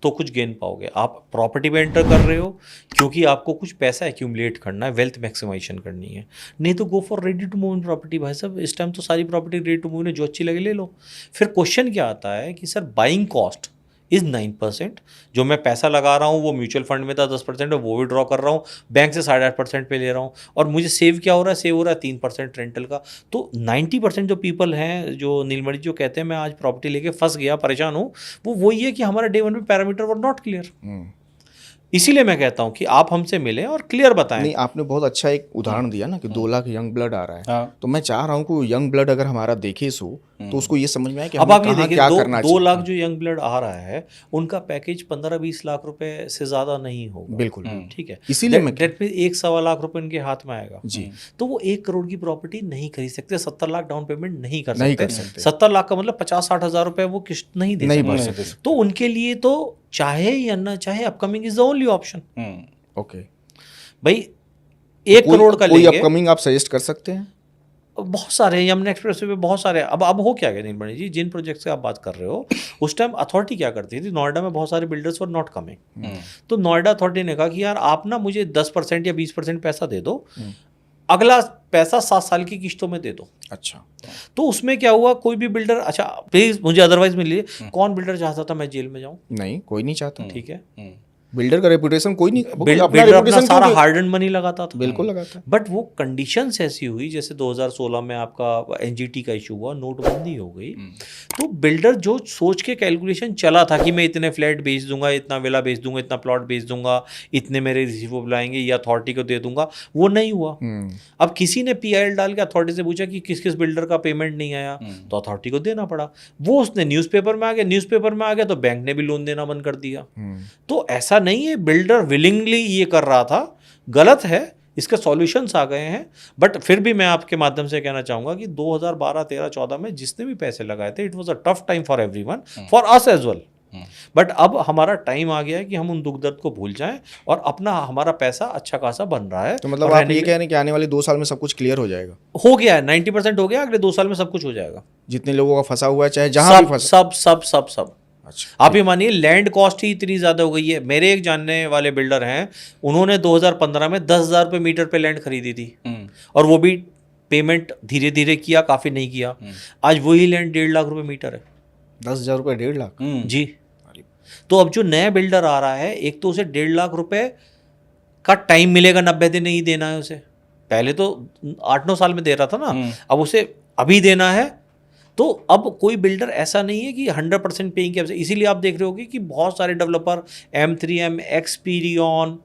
तो कुछ गेन पाओगे। आप प्रॉपर्टी में एंटर कर रहे हो क्योंकि आपको कुछ पैसा एक्यूमुलेट करना है, वेल्थ मैक्सिमाइजेशन करनी है, नहीं तो go for ready to move in property. भाई साहब इस टाइम तो सारी प्रॉपर्टी रेडी टू मूव है, जो अच्छी लगे ले लो। फिर क्वेश्चन क्या आता है कि सर बाइंग कॉस्ट इज 9%, जो मैं पैसा लगा रहा हूँ वो म्यूचुअल फंड में था 10%, वो भी ड्रॉ कर रहा हूँ, बैंक से 8.5% पे ले रहा हूँ, और मुझे सेव क्या हो रहा है, सेव हो रहा है 3% रेंटल का। तो 90% जो पीपल हैं, जो नीलमणि जो कहते हैं मैं आज प्रॉपर्टी लेके फंस गया, परेशान हूँ, वो वही है कि हमारा डे 1 में पैरामीटर वर नॉट क्लियर। इसीलिए मैं कहता हूँ कि आप हमसे मिलें और क्लियर बताएं। नहीं, आपने बहुत अच्छा एक उदाहरण दिया ना कि 2 लाख यंग ब्लड आ रहा है, तो मैं चाह रहा हूँ कि यंग ब्लड अगर हमारा देखे सो तो उसको ये समझ में आए कि अब हमें आप ये कहाँ देखिए क्या करना 2 चाहिए। लाख जो यंग ब्लड आ रहा है उनका पैकेज 15-20 लाख रुपए से ज़्यादा नहीं होगा। बिल्कुल ठीक है, इसीलिए मैं डेट में 1-1.25 लाख रुपए उनके हाथ में आएगा जी। तो वो 1 करोड़ की प्रॉपर्टी नहीं खरीद सकते, 70 लाख डाउन पेमेंट नहीं कर सकते। 70 लाख का मतलब 50-60 हज़ार रुपए वो किस्त नहीं दे सकते। तो उनके लिए तो चाहे या ना चाहे upcoming is the only option. Okay भाई 1 करोड़ का कोई लेंगे, अपकमिंग आप सजेस्ट कर सकते हैं? बहुत सारे यमुना एक्सप्रेस वे पे बहुत सारे। अब हो क्या गया नीलमणि जी, जिन प्रोजेक्ट्स की आप बात कर रहे हो उस टाइम अथॉरिटी क्या करती थी, नोएडा में बहुत सारे बिल्डर्स वर नॉट कमिंग, तो नोएडा अथॉरिटी ने कहा कि यार आप ना मुझे 10% या 20% पैसा दे दो, अगला पैसा 7 साल की किश्तों में दे दो। अच्छा, तो उसमें क्या हुआ, कोई भी बिल्डर, अच्छा प्लीज मुझे अदरवाइज मिल लीजिए, कौन बिल्डर चाहता था मैं जेल में जाऊं? नहीं, कोई नहीं चाहता। ठीक है, बिल्डर का रेपुटेशन कोई नहीं, बिल्डर अपना सारा हार्ड एंड मनी लगाता था। बिल्कुल लगाता। बट वो कंडीशंस ऐसी हुई, जैसे 2016 में आपका एनजीटी का इशू हुआ, नोटबंदी हो गई, तो बिल्डर जो सोच के कैलकुलेशन चला था कि मैं इतने फ्लैट बेच दूंगा, इतना विला बेच दूंगा, इतना प्लॉट बेच दूंगा, इतने मेरे रिसीवेबल आएंगे या अथॉरिटी को दे दूंगा, वो नहीं हुआ। अब किसी ने पीआईएल डाल के अथॉरिटी से पूछा कि किस किस बिल्डर का पेमेंट नहीं आया, तो अथॉरिटी को देना पड़ा। वो उसने न्यूज़पेपर में आ गया, न्यूज़पेपर में आ गया तो बैंक ने भी लोन देना बंद कर दिया। तो ऐसा नहीं है बिल्डर विलिंगली ये कर रहा था, गलत है, इसके सॉल्यूशंस आ गए हैं। बट फिर भी मैं आपके माध्यम से कहना चाहूंगा कि 2012, 13, 14 में जिसने भी पैसे लगाए थे, it was a tough time for everyone, for us as well. But अब हमारा टाइम आ गया है कि हम उन दुख दर्द को भूल जाएं और अपना हमारा पैसा अच्छा खासा बन रहा है। तो मतलब आप ये कह रहे हैं कि आने वाले 2 साल में सब कुछ क्लियर हो जाएगा? हो गया है, 90% हो गया, अगले 2 साल में सब कुछ हो जाएगा। जितने लोगों का फंसा हुआ है, चाहे जहां भी फंसा, सब। अच्छा, आप ये मानिए लैंड कॉस्ट ही इतनी ज़्यादा हो गई है। मेरे एक जानने वाले बिल्डर हैं, उन्होंने 2015 में 10,000 रुपये मीटर पे लैंड खरीदी थी, और वो भी पेमेंट धीरे धीरे किया, काफ़ी नहीं किया। आज वही लैंड 1.5 लाख रुपये मीटर है। 10,000 रुपये 1.5 लाख जी। तो अब जो नया बिल्डर आ रहा है, एक तो उसे 1.5 लाख रुपये का टाइम मिलेगा, 90 दिन नहीं देना है उसे। पहले तो 8-9 साल में दे रहा था ना, अब उसे अभी देना है। तो अब कोई बिल्डर ऐसा नहीं है कि 100% पेइंग कैप से। इसीलिए आप देख रहे होगे कि बहुत सारे डेवलपर M3M, एक्सपीरियन,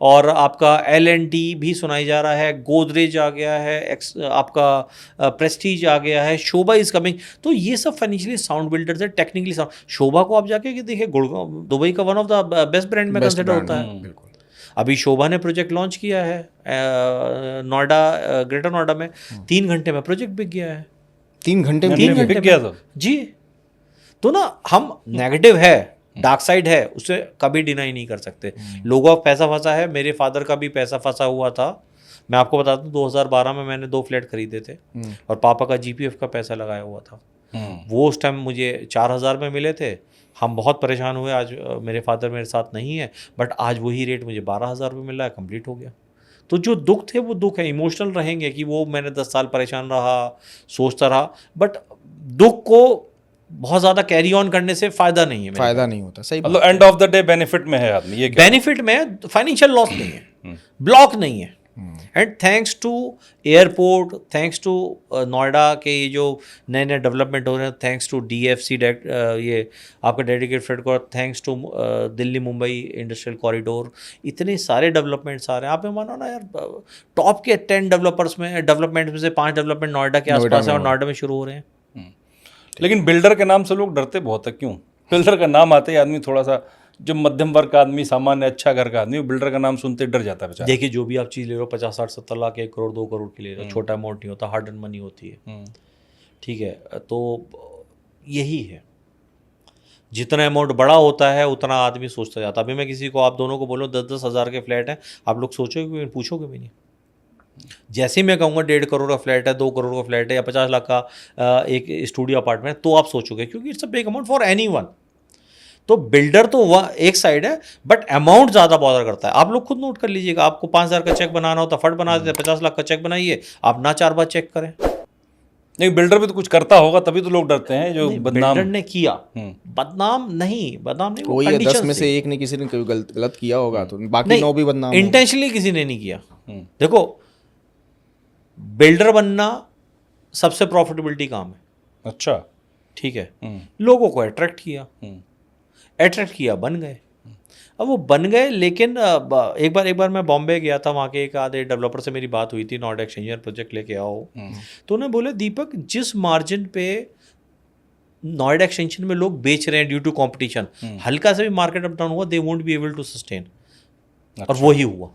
और आपका L&T भी सुनाई जा रहा है, गोदरेज आ गया है, आपका प्रेस्टीज आ गया है, शोभा इज कमिंग। तो ये सब फाइनेंशियली साउंड बिल्डर्स है, टेक्निकली साउंड। शोभा को आप जाके देखिए, गुड़गांव दुबई का one of the best brand में कंसिडर होता है। बिल्कुल। अभी शोभा ने प्रोजेक्ट लॉन्च किया है नोएडा, ग्रेटर नोएडा में, 3 घंटे में प्रोजेक्ट बिक गया है। 3 घंटे में 3 घंटे बिक गया था जी। तो ना हम नेगेटिव है, डार्क साइड है, उसे कभी डिनाई नहीं कर सकते। लोगों का पैसा फंसा है, मेरे फादर का भी पैसा फंसा हुआ था। मैं आपको बताता हूँ 2012 में मैंने 2 फ्लैट खरीदे थे और पापा का GPF का पैसा लगाया हुआ था। वो उस टाइम मुझे 4000 में मिले थे। हम बहुत परेशान हुए। आज मेरे फादर मेरे साथ नहीं है, बट आज वही रेट मुझे 12,000 रुपये मिल रहा है, कंप्लीट हो गया। तो जो दुख थे वो दुख है, इमोशनल रहेंगे कि वो मैंने 10 साल परेशान रहा, सोचता रहा, बट दुख को बहुत ज़्यादा कैरी ऑन करने से फ़ायदा नहीं है। फायदा नहीं होता, सही बात। मतलब end of the day benefit में है आदमी, ये क्या? बेनिफिट में फाइनेंशियल लॉस नहीं है, ब्लॉक नहीं है। And thanks to airport, thanks to Noida के ये जो नए नए डेवलपमेंट हो रहे हैं, थैंक्स टू DFC ये आपका dedicated freight corridor, thanks to Delhi Mumbai industrial corridor, इतने सारे डेवलपमेंट्स आ रहे हैं। आप ये मानो ना यार, टॉप के 10 डेवलपमेंट में से 5 डेवलपमेंट नोएडा के आसपास है और नोएडा में शुरू हो रहे हैं। लेकिन बिल्डर के नाम से लोग डरते बहुत है, क्यों? बिल्डर का नाम आते ही आदमी थोड़ा सा, जो मध्यम वर्ग का आदमी, सामान्य अच्छा घर का आदमी, वो बिल्डर का नाम सुनते डर जाता है बेचारा। देखिए, जो भी आप चीज़ ले रहे हो 50, 60, 70 लाख, 1 करोड़, 2 करोड़ की ले रहे हो, छोटा अमाउंट नहीं होता, हार्ड एंड मनी होती है। ठीक है, तो यही है, जितना अमाउंट बड़ा होता है उतना आदमी सोचता जाता है। अभी मैं किसी को, आप दोनों को बोलो 10-10 हज़ार के फ्लैट हैं, आप लोग सोचोगे, पूछोगे भी नहीं। जैसे ही मैं कहूँगा 1.5 करोड़ का फ्लैट है, 2 करोड़ का फ्लैट है, या 50 लाख का एक स्टूडियो अपार्टमेंट, तो आप सोचोगे, क्योंकि it's a big amount for anyone. तो बिल्डर तो वह एक साइड है, बट अमाउंट ज़्यादा बॉदर करता है। आप लोग खुद नोट कर लीजिएगा, आपको 5,000 का चेक बनाना होता, फट बना देते, 50 लाख का चेक बनाइए, आप ना 4 बार चेक करें। नहीं, बिल्डर भी तो कुछ करता होगा, तभी तो लोग डरते हैं। जो बदनाम बिल्डर ने किया, बदनाम नहीं, वो कोई 10 conditions में थी। से एक ने किसी ने कोई गलत किया होगा, तो बाकी 9 भी बदनाम होंगे। इंटेंशनली किसी ने नहीं किया। देखो, बिल्डर बनना सबसे प्रॉफिटेबिलिटी काम है। अच्छा, ठीक है, लोगों को अट्रैक्ट किया, बन गए। अब वो बन गए, लेकिन एक बार मैं बॉम्बे गया था, वहाँ के एक आधे डेवलपर से मेरी बात हुई थी, नोएडा एक्सचेंजर प्रोजेक्ट लेके आओ। तो उन्हें बोले, दीपक, जिस मार्जिन पे नोएडा एक्सटेंशन में लोग बेच रहे हैं ड्यू टू कंपटीशन, हल्का से भी मार्केट अप डाउन हुआ, they won't be able to sustain. और वही हुआ।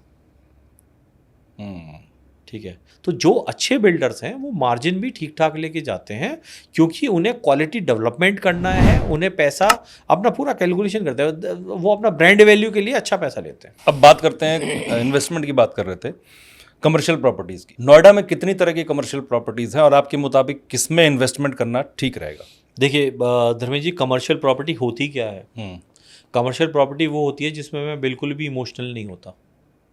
ठीक है, तो जो अच्छे बिल्डर्स हैं वो मार्जिन भी ठीक ठाक लेके जाते हैं, क्योंकि उन्हें क्वालिटी डेवलपमेंट करना है, उन्हें पैसा अपना पूरा कैलकुलेशन करते हैं, वो अपना ब्रांड वैल्यू के लिए अच्छा पैसा लेते हैं। अब बात करते हैं, इन्वेस्टमेंट की बात कर रहे थे, कमर्शियल प्रॉपर्टीज़ की। नोएडा में कितनी तरह की कमर्शियल प्रॉपर्टीज़ हैं और आपके मुताबिक किसमें इन्वेस्टमेंट करना ठीक रहेगा? देखिए धर्मेश जी, कमर्शियल प्रॉपर्टी होती क्या है? कमर्शियल प्रॉपर्टी वो होती है जिसमें मैं बिल्कुल भी इमोशनल नहीं होता।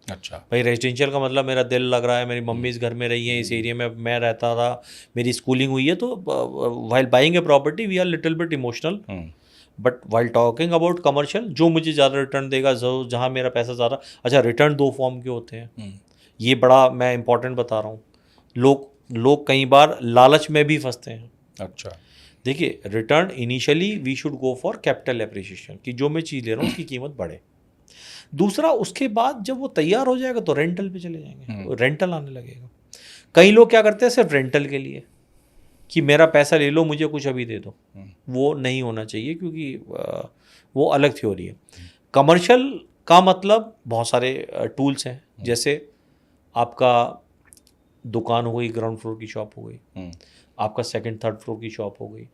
अच्छा भाई, रेजिडेंशियल का मतलब मेरा दिल लग रहा है, मेरी मम्मी इस घर में रही है, इस एरिया में मैं रहता था, मेरी स्कूलिंग हुई है, तो while buying a property we are little bit emotional. But while talking about commercial, जो मुझे ज़्यादा रिटर्न देगा, जहाँ मेरा पैसा ज़्यादा। अच्छा, रिटर्न 2 फॉर्म के होते हैं, ये बड़ा मैं इंपॉर्टेंट बता रहा हूँ। लोग कई बार लालच में भी फंसते हैं। अच्छा, देखिए, return initially we should go for capital appreciation, कि जो मैं चीज़ ले रहा हूँ उसकी कीमत बढ़े। दूसरा, उसके बाद जब वो तैयार हो जाएगा तो रेंटल पे चले जाएंगे, रेंटल आने लगेगा। कई लोग क्या करते हैं, सिर्फ रेंटल के लिए, कि मेरा पैसा ले लो, मुझे कुछ अभी दे दो। वो नहीं होना चाहिए, क्योंकि वो अलग थ्योरी है। कमर्शियल का मतलब बहुत सारे टूल्स हैं, जैसे आपका दुकान हो गई, ग्राउंड फ्लोर की शॉप हो गई, आपका 2nd 3rd फ्लोर की शॉप हो गई,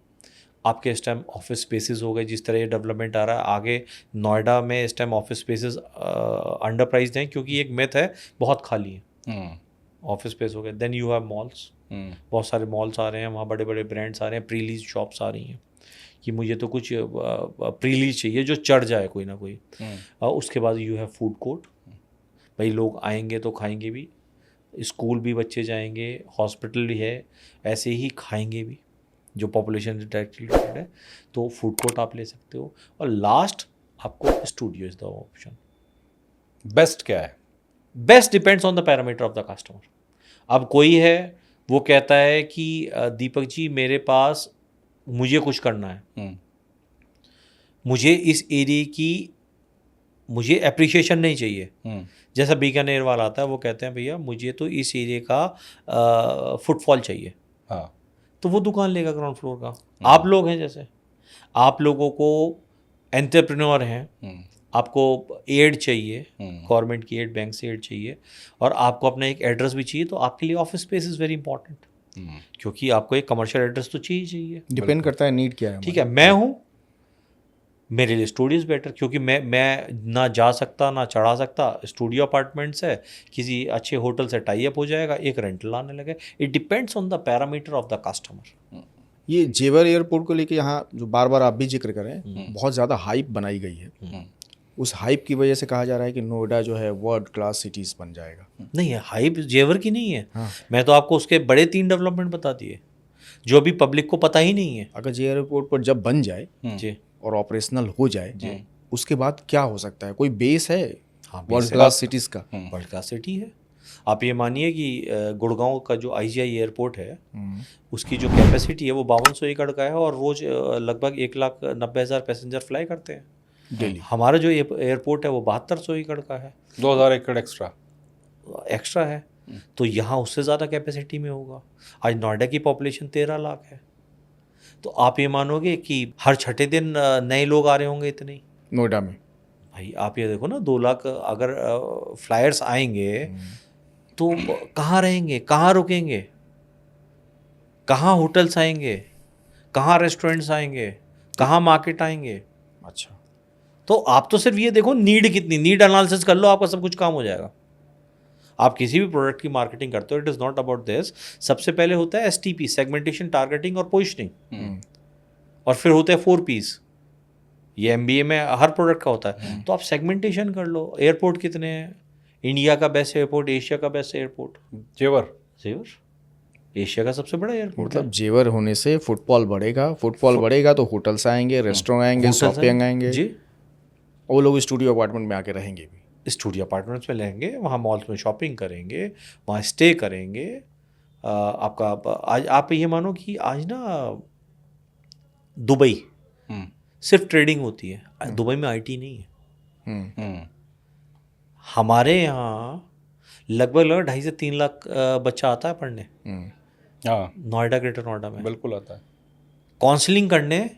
आपके इस टाइम ऑफिस स्पेसेस हो गए। जिस तरह ये डेवलपमेंट आ रहा है आगे, नोएडा में इस time office spaces under prized हैं, क्योंकि एक मिथ है, बहुत खाली है ऑफिस स्पेस हो गए। देन यू हैव मॉल्स, बहुत सारे मॉल्स आ रहे हैं, वहाँ बड़े बड़े ब्रांड्स आ रहे हैं, प्री लीज शॉप्स आ रही हैं, कि मुझे तो कुछ प्री लीज चाहिए जो चढ़ जाए कोई ना कोई। उसके बाद यू हैव फूड कोर्ट, भाई लोग आएंगे तो खाएंगे भी, स्कूल भी बच्चे जाएंगे, हॉस्पिटल भी है, ऐसे ही खाएंगे भी, जो पॉपुलेशन डायरेक्टली रिलेटेड है, तो फूड कोर्ट आप ले सकते हो। और लास्ट आपको studio is the option. Best क्या है? Best depends on the parameter of the customer. अब कोई है वो कहता है कि दीपक जी, मेरे पास मुझे कुछ करना है, मुझे इस एरिया की मुझे एप्रिसिएशन नहीं चाहिए। जैसा बीकानेर वाला आता है, वो कहते हैं भैया मुझे तो इस एरिया का फुटफॉल चाहिए, हाँ, तो वो दुकान लेगा ग्राउंड फ्लोर का। आप लोग हैं, जैसे आप लोगों को एंटरप्रेन्योर हैं, आपको एड चाहिए, गवर्नमेंट की एड, बैंक से एड चाहिए, और आपको अपना एक एड्रेस भी चाहिए, तो आपके लिए office space is very important, क्योंकि आपको एक कमर्शियल एड्रेस तो चाहिए। डिपेंड करता है नीड क्या है। ठीक है, मैं हूँ, मेरे लिए स्टूडियोज बेटर, क्योंकि मैं ना जा सकता ना चढ़ा सकता। स्टूडियो अपार्टमेंट्स है, किसी अच्छे होटल से टाई अप हो जाएगा, एक रेंटल आने लगे। It depends on the parameter of the customer. ये जेवर एयरपोर्ट को लेके यहाँ जो बार बार आप भी जिक्र करें, बहुत ज़्यादा हाइप बनाई गई है। उस हाइप की वजह से कहा जा रहा है कि नोएडा जो है वर्ल्ड क्लास सिटीज़ बन जाएगा। नहीं है, हाइप जेवर की नहीं है। मैं तो आपको उसके बड़े 3 डेवलपमेंट बता दिए जो अभी पब्लिक को पता ही नहीं है। अगर जे एयरपोर्ट पर जब बन जाए जी, और ऑपरेशनल हो जाए, उसके बाद क्या हो सकता है? कोई बेस है हाँ, वर्ल्ड क्लास सिटीज़ का? वर्ल्ड क्लास सिटी है। आप ये मानिए कि गुड़गांव का जो IGI एयरपोर्ट है, उसकी जो कैपेसिटी है वो 5200 एकड़ का है, और रोज़ लगभग 1,90,000 पैसेंजर फ्लाई करते हैं डेली। हमारा जो एयरपोर्ट है वो 7200 एकड़ का है, 2000 एकड़ एक्स्ट्रा है। तो यहाँ उससे ज़्यादा कैपेसिटी में होगा। आज नोएडा की पॉपुलेशन 13 लाख है, तो आप ये मानोगे कि हर छठे दिन नए लोग आ रहे होंगे इतने ही नोएडा में? भाई आप ये देखो ना, 2 लाख अगर फ्लायर्स आएंगे तो कहाँ रहेंगे, कहाँ रुकेंगे, कहाँ होटल्स आएंगे, कहाँ रेस्टोरेंट्स आएंगे, कहाँ मार्केट आएंगे। अच्छा, तो आप तो सिर्फ ये देखो नीड कितनी, नीड एनालिसिस कर लो, आपका सब कुछ काम हो जाएगा। आप किसी भी प्रोडक्ट की मार्केटिंग करते हो, it is not about this. सबसे पहले होता है STP, सेगमेंटेशन, टारगेटिंग और पोजिशनिंग, और फिर होते हैं 4 Ps। ये MBA में हर प्रोडक्ट का होता है। तो आप सेगमेंटेशन कर लो। एयरपोर्ट कितने हैं? इंडिया का बेस्ट एयरपोर्ट, एशिया का बेस्ट एयरपोर्ट जेवर एशिया का सबसे बड़ा एयरपोर्ट। मतलब जेवर होने से फुटफॉल बढ़ेगा, फुटफॉल बढ़ेगा तो होटल्स आएंगे, रेस्टोरेंट आएंगे, शॉपिंग आएंगे जी, वो लोग स्टूडियो अपार्टमेंट में आके रहेंगे भी। स्टूडियो अपार्टमेंट्स में लेंगे, वहाँ मॉल्स में शॉपिंग करेंगे, वहाँ स्टे करेंगे। आपका आज आप ये मानो कि आज ना दुबई सिर्फ ट्रेडिंग होती है, दुबई में IT नहीं है। हमारे यहाँ लगभग 2.5 से 3 लाख बच्चा आता है पढ़ने, हाँ, नोएडा, ग्रेटर नोएडा में। बिल्कुल आता है। काउंसलिंग करने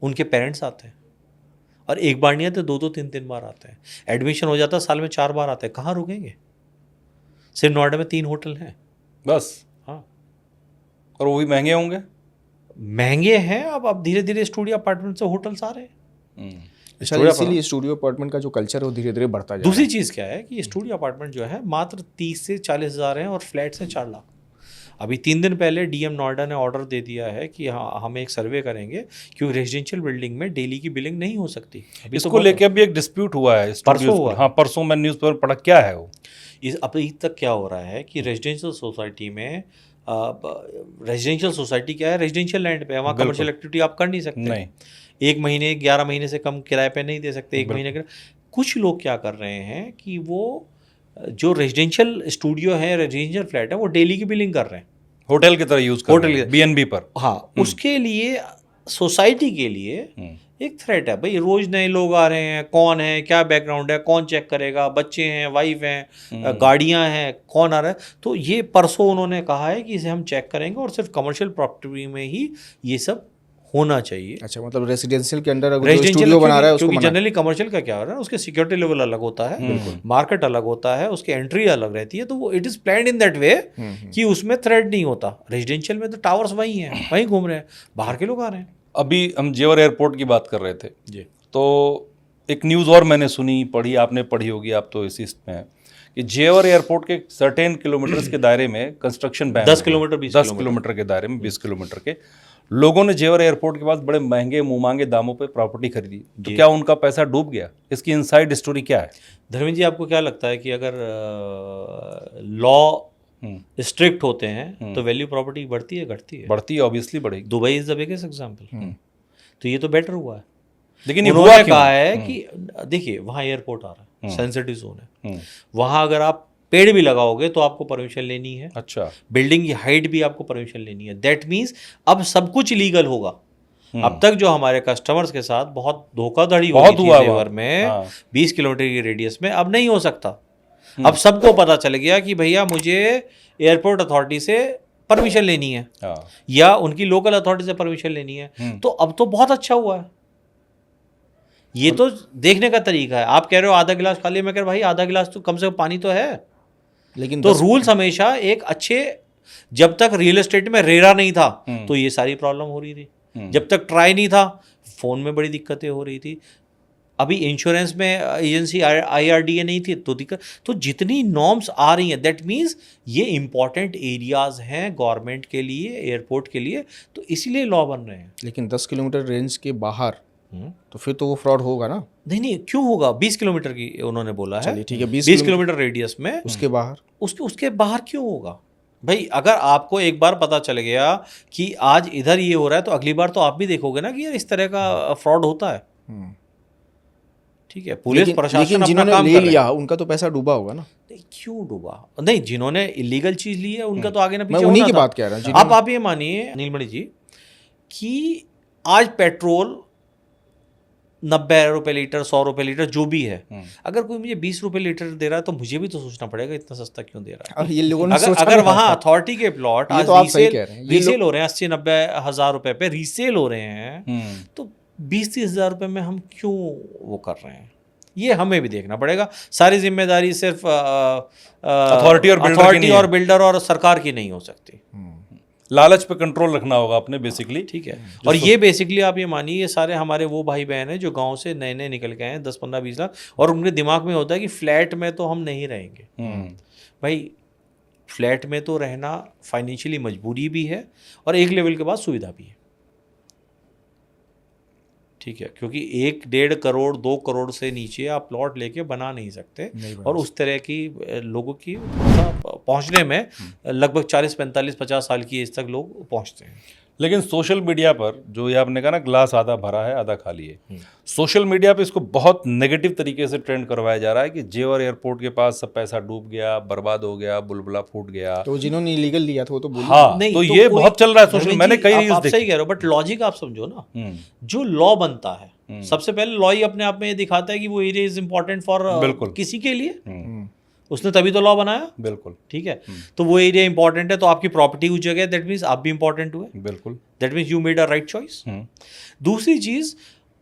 उनके पेरेंट्स आते हैं, और एक बार नहीं आते, 2-2, 3-3 बार आते हैं। एडमिशन हो जाता है, साल में 4 बार आते हैं। कहाँ रुकेंगे? सिर्फ नोएडा में 3 होटल हैं बस। हाँ, और वो भी महंगे होंगे। महंगे हैं। अब धीरे धीरे स्टूडियो अपार्टमेंट से होटल्स आ रहे हैं। अच्छा, इसीलिए स्टूडियो अपार्टमेंट का जो कल्चर है वो धीरे धीरे बढ़ता जा रहा है। दूसरी चीज़ क्या है कि स्टूडियो अपार्टमेंट जो है मात्र 30 से 40 हज़ार हैं, और फ्लैट्स हैं 4 लाख। अभी 3 दिन पहले DM नोएडा ने ऑर्डर दे दिया है कि हाँ, हम एक सर्वे करेंगे, क्योंकि रेजिडेंशियल बिल्डिंग में डेली की बिलिंग नहीं हो सकती। इसको लेके अभी एक डिस्प्यूट हुआ है, परसों हुआ। हाँ, परसों मैं न्यूज़पेपर पढ़ा। क्या है वो? अभी तक क्या हो रहा है कि रेजिडेंशियल सोसाइटी में, रेजिडेंशियल सोसाइटी क्या है, रेजिडेंशियल लैंड पे है, वहाँ कमर्शियल एक्टिविटी आप कर नहीं सकते। नहीं, 1 महीने 11 महीने से कम किराए पे नहीं दे सकते, 1 महीने के। कुछ लोग क्या कर रहे हैं कि वो जो रेजिडेंशियल स्टूडियो है, रेजिडेंशियल फ्लैट है, वो डेली की बिलिंग कर रहे हैं, होटल की तरह यूज कर होटल रहे हैं, BNB पर। हाँ, उसके लिए सोसाइटी के लिए एक थ्रेट है भाई। रोज नए लोग आ रहे हैं, कौन है, क्या बैकग्राउंड है, कौन चेक करेगा, बच्चे हैं, वाइफ हैं, गाड़ियां हैं, कौन आ रहा है। तो ये परसों उन्होंने कहा है कि इसे हम चेक करेंगे, और सिर्फ कमर्शियल प्रॉपर्टी में ही ये सब होना चाहिए। अच्छा, मतलब रेसिडेंशियल के अंडर अगर जो स्टूडियो बना रहा है उसको क्योंकि जनरली कमर्शियल का क्या हो रहा है, उसके सिक्योरिटी लेवल अलग होता है, मार्केट अलग होता है, उसकी एंट्री अलग रहती है, तो वो it is planned in that way कि उसमें थ्रेट नहीं होता। रेजिडेंशियल में तो टावर्स वही हैं, वहीं घूम रहे हैं, बाहर के लोग आ रहे हैं। अभी हम जेवर एयरपोर्ट की बात कर रहे थे जी, तो एक न्यूज़ और मैंने सुनी, पढ़ी, आपने पढ़ी होगी, आप तो इसी में है कि जेवर एयरपोर्ट के सर्टेन किलोमीटर्स के दायरे में कंस्ट्रक्शन बैन 10 किलोमीटर 10 किलोमीटर के दायरे में 20 किलोमीटर के लोगों ने जेवर एयरपोर्ट के पास बड़े महंगे मुंह दामों पे प्रॉपर्टी खरीदी। तो क्या उनका पैसा डूब गया? इसकी इनसाइड स्टोरी क्या है? धर्मेंद्र जी, आपको क्या लगता है कि अगर लॉ स्ट्रिक्ट होते हैं तो वैल्यू प्रॉपर्टी बढ़ती है, घटती है? बढ़ती है, ऑब्वियसली बढ़ेगी। Dubai is the biggest example. तो ये तो बेटर हुआ है। लेकिन ये उन्होंने कहा है कि देखिए वहाँ एयरपोर्ट आ रहा है, सेंसिटिव जोन है, वहाँ अगर आप पेड़ भी लगाओगे तो आपको परमिशन लेनी है। अच्छा, बिल्डिंग की हाइट भी आपको परमिशन लेनी है। दैट मीन्स अब सब कुछ लीगल होगा। अब तक जो हमारे कस्टमर्स के साथ बहुत धोखाधड़ी बहुत हुई हुआ थी हुआ। जेवर में हाँ। 20 किलोमीटर की रेडियस में, अब नहीं हो सकता। अब सबको पता चल गया कि भैया मुझे एयरपोर्ट अथॉरिटी से परमिशन लेनी है हाँ। या उनकी लोकल अथॉरिटी से परमिशन लेनी है। तो अब तो बहुत अच्छा हुआ है। ये तो देखने का तरीका है। आप कह रहे हो आधा गिलास खाली, मैं कह रहा भाई आधा गिलास तो कम से कम पानी तो है। लेकिन तो रूल्स हमेशा एक अच्छे, जब तक रियल एस्टेट में रेरा नहीं था तो ये सारी प्रॉब्लम हो रही थी, जब तक ट्राई नहीं था फोन में बड़ी दिक्कतें हो रही थी, अभी इंश्योरेंस में एजेंसी IRDA नहीं थी तो दिक्कत। तो जितनी नॉर्म्स आ रही हैं दैट मीन्स ये इंपॉर्टेंट एरियाज हैं गवर्नमेंट के लिए, एयरपोर्ट के लिए, तो इसीलिए लॉ बन रहे हैं। लेकिन 10 किलोमीटर रेंज के बाहर तो फिर तो वो फ्रॉड होगा ना। नहीं क्यों होगा? 20 किलोमीटर की उन्होंने बोला है। चलिए ठीक है, 20 किलोमीटर रेडियस में, उसके बाहर उसके बाहर क्यों होगा भाई? अगर आपको एक बार पता चल गया कि आज इधर ये हो रहा है तो अगली बार तो आप भी देखोगे ना कि यार इस तरह का फ्रॉड होता है। ठीक है, पुलिस प्रशासन लेकिन अपना जिन्होंने काम ले कर रहे लिया हैं। उनका तो पैसा डूबा होगा ना। नहीं, क्यों डूबा? नहीं, जिन्होंने इलीगल चीज ली है उनका तो आगे ना मैं पीछे उन्हीं होना की था। बात कह रहा हूँ। आप ये मानिए नीलमणि जी कि आज पेट्रोल 90 रुपए लीटर, 100 रुपए लीटर जो भी है, अगर कोई मुझे 20 रुपए लीटर दे रहा है तो मुझे भी तो सोचना पड़ेगा इतना सस्ता क्यों दे रहा है। और ये लोगों ने अगर सोचा अगर नहीं वहां होता। अथॉरिटी के प्लॉट ये आज तो आप सही कह रहे हैं। ये रीसेल हो रहे हैं 80-90 हज़ार रुपए पे रीसेल हो रहे हैं, तो 20-30 हज़ार रुपए में हम क्यों वो कर रहे हैं? ये हमें भी देखना पड़ेगा। सारी जिम्मेदारी सिर्फ अथॉरिटी और बिल्डर और सरकार की नहीं हो सकती। लालच पे कंट्रोल रखना होगा अपने बेसिकली। ठीक है, और ये बेसिकली आप ये मानिए ये सारे हमारे वो भाई बहन हैं जो गांव से नए नए निकल के आए हैं, 10-15-20 लाख, और उनके दिमाग में होता है कि फ्लैट में तो हम नहीं रहेंगे। भाई फ्लैट में तो रहना फाइनेंशियली मजबूरी भी है और एक लेवल के बाद सुविधा भी है। ठीक है, क्योंकि 1-1.5 करोड़ 2 करोड़ से नीचे आप प्लॉट लेके बना नहीं सकते, और उस तरह की लोगों की पहुंचने में लगभग 40-45-50 साल की एज तक लोग पहुंचते हैं। लेकिन सोशल मीडिया पर जो ये आपने कहा ना ग्लास आधा भरा है आधा खाली है, सोशल मीडिया पे इसको बहुत नेगेटिव तरीके से ट्रेंड करवाया जा रहा है कि जेवर एयरपोर्ट के पास सब पैसा डूब गया, बर्बाद हो गया, बुलबुला फूट गया। तो जिन्होंने इलीगल लिया था वो तो बोलिए। हाँ, तो ये बहुत चल रहा है सोशल, मैंने कई रील्स आप देखी। सही कह रहे हो, बट लॉजिक आप समझो ना, जो लॉ बनता है सबसे पहले लॉ ही अपने आप में ये दिखाता है कि वो एरिया इज इंपॉर्टेंट फॉर किसी के लिए, उसने तभी तो लॉ बनाया। बिल्कुल ठीक है, तो वो एरिया इंपॉर्टेंट है तो आपकी प्रॉपर्टी उस जगह है, दैट मीन्स आप भी इंपॉर्टेंट हुए, बिल्कुल, that means you made a right choice. दूसरी चीज,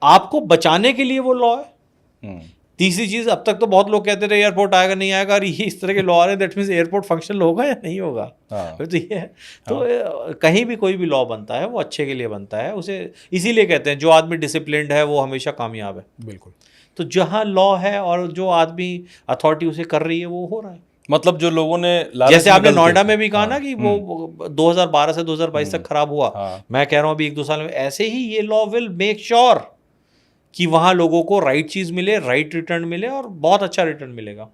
आपको बचाने के लिए वो लॉ है। तीसरी चीज, अब तक तो बहुत लोग कहते थे एयरपोर्ट आएगा नहीं आएगा, और ये इस तरह के लॉ आ रहे हैं, दैट मीन्स एयरपोर्ट फंक्शनल होगा या नहीं होगा। तो ये है, तो कहीं भी कोई भी लॉ बनता है वो अच्छे के लिए बनता है, उसे इसीलिए कहते हैं जो आदमी डिसिप्लिन्ड है वो हमेशा कामयाब है। बिल्कुल। तो जहाँ लॉ है और जो आदमी अथॉरिटी उसे कर रही है वो हो रहा है। मतलब जो लोगों ने जैसे आपने नोएडा में भी कहा ना कि वो 2012 से 2022 तक खराब हुआ, मैं कह रहा हूँ अभी 1-2 साल में ऐसे ही ये लॉ विल मेक श्योर कि वहाँ लोगों को राइट चीज़ मिले, राइट रिटर्न मिले, और बहुत अच्छा रिटर्न मिलेगा।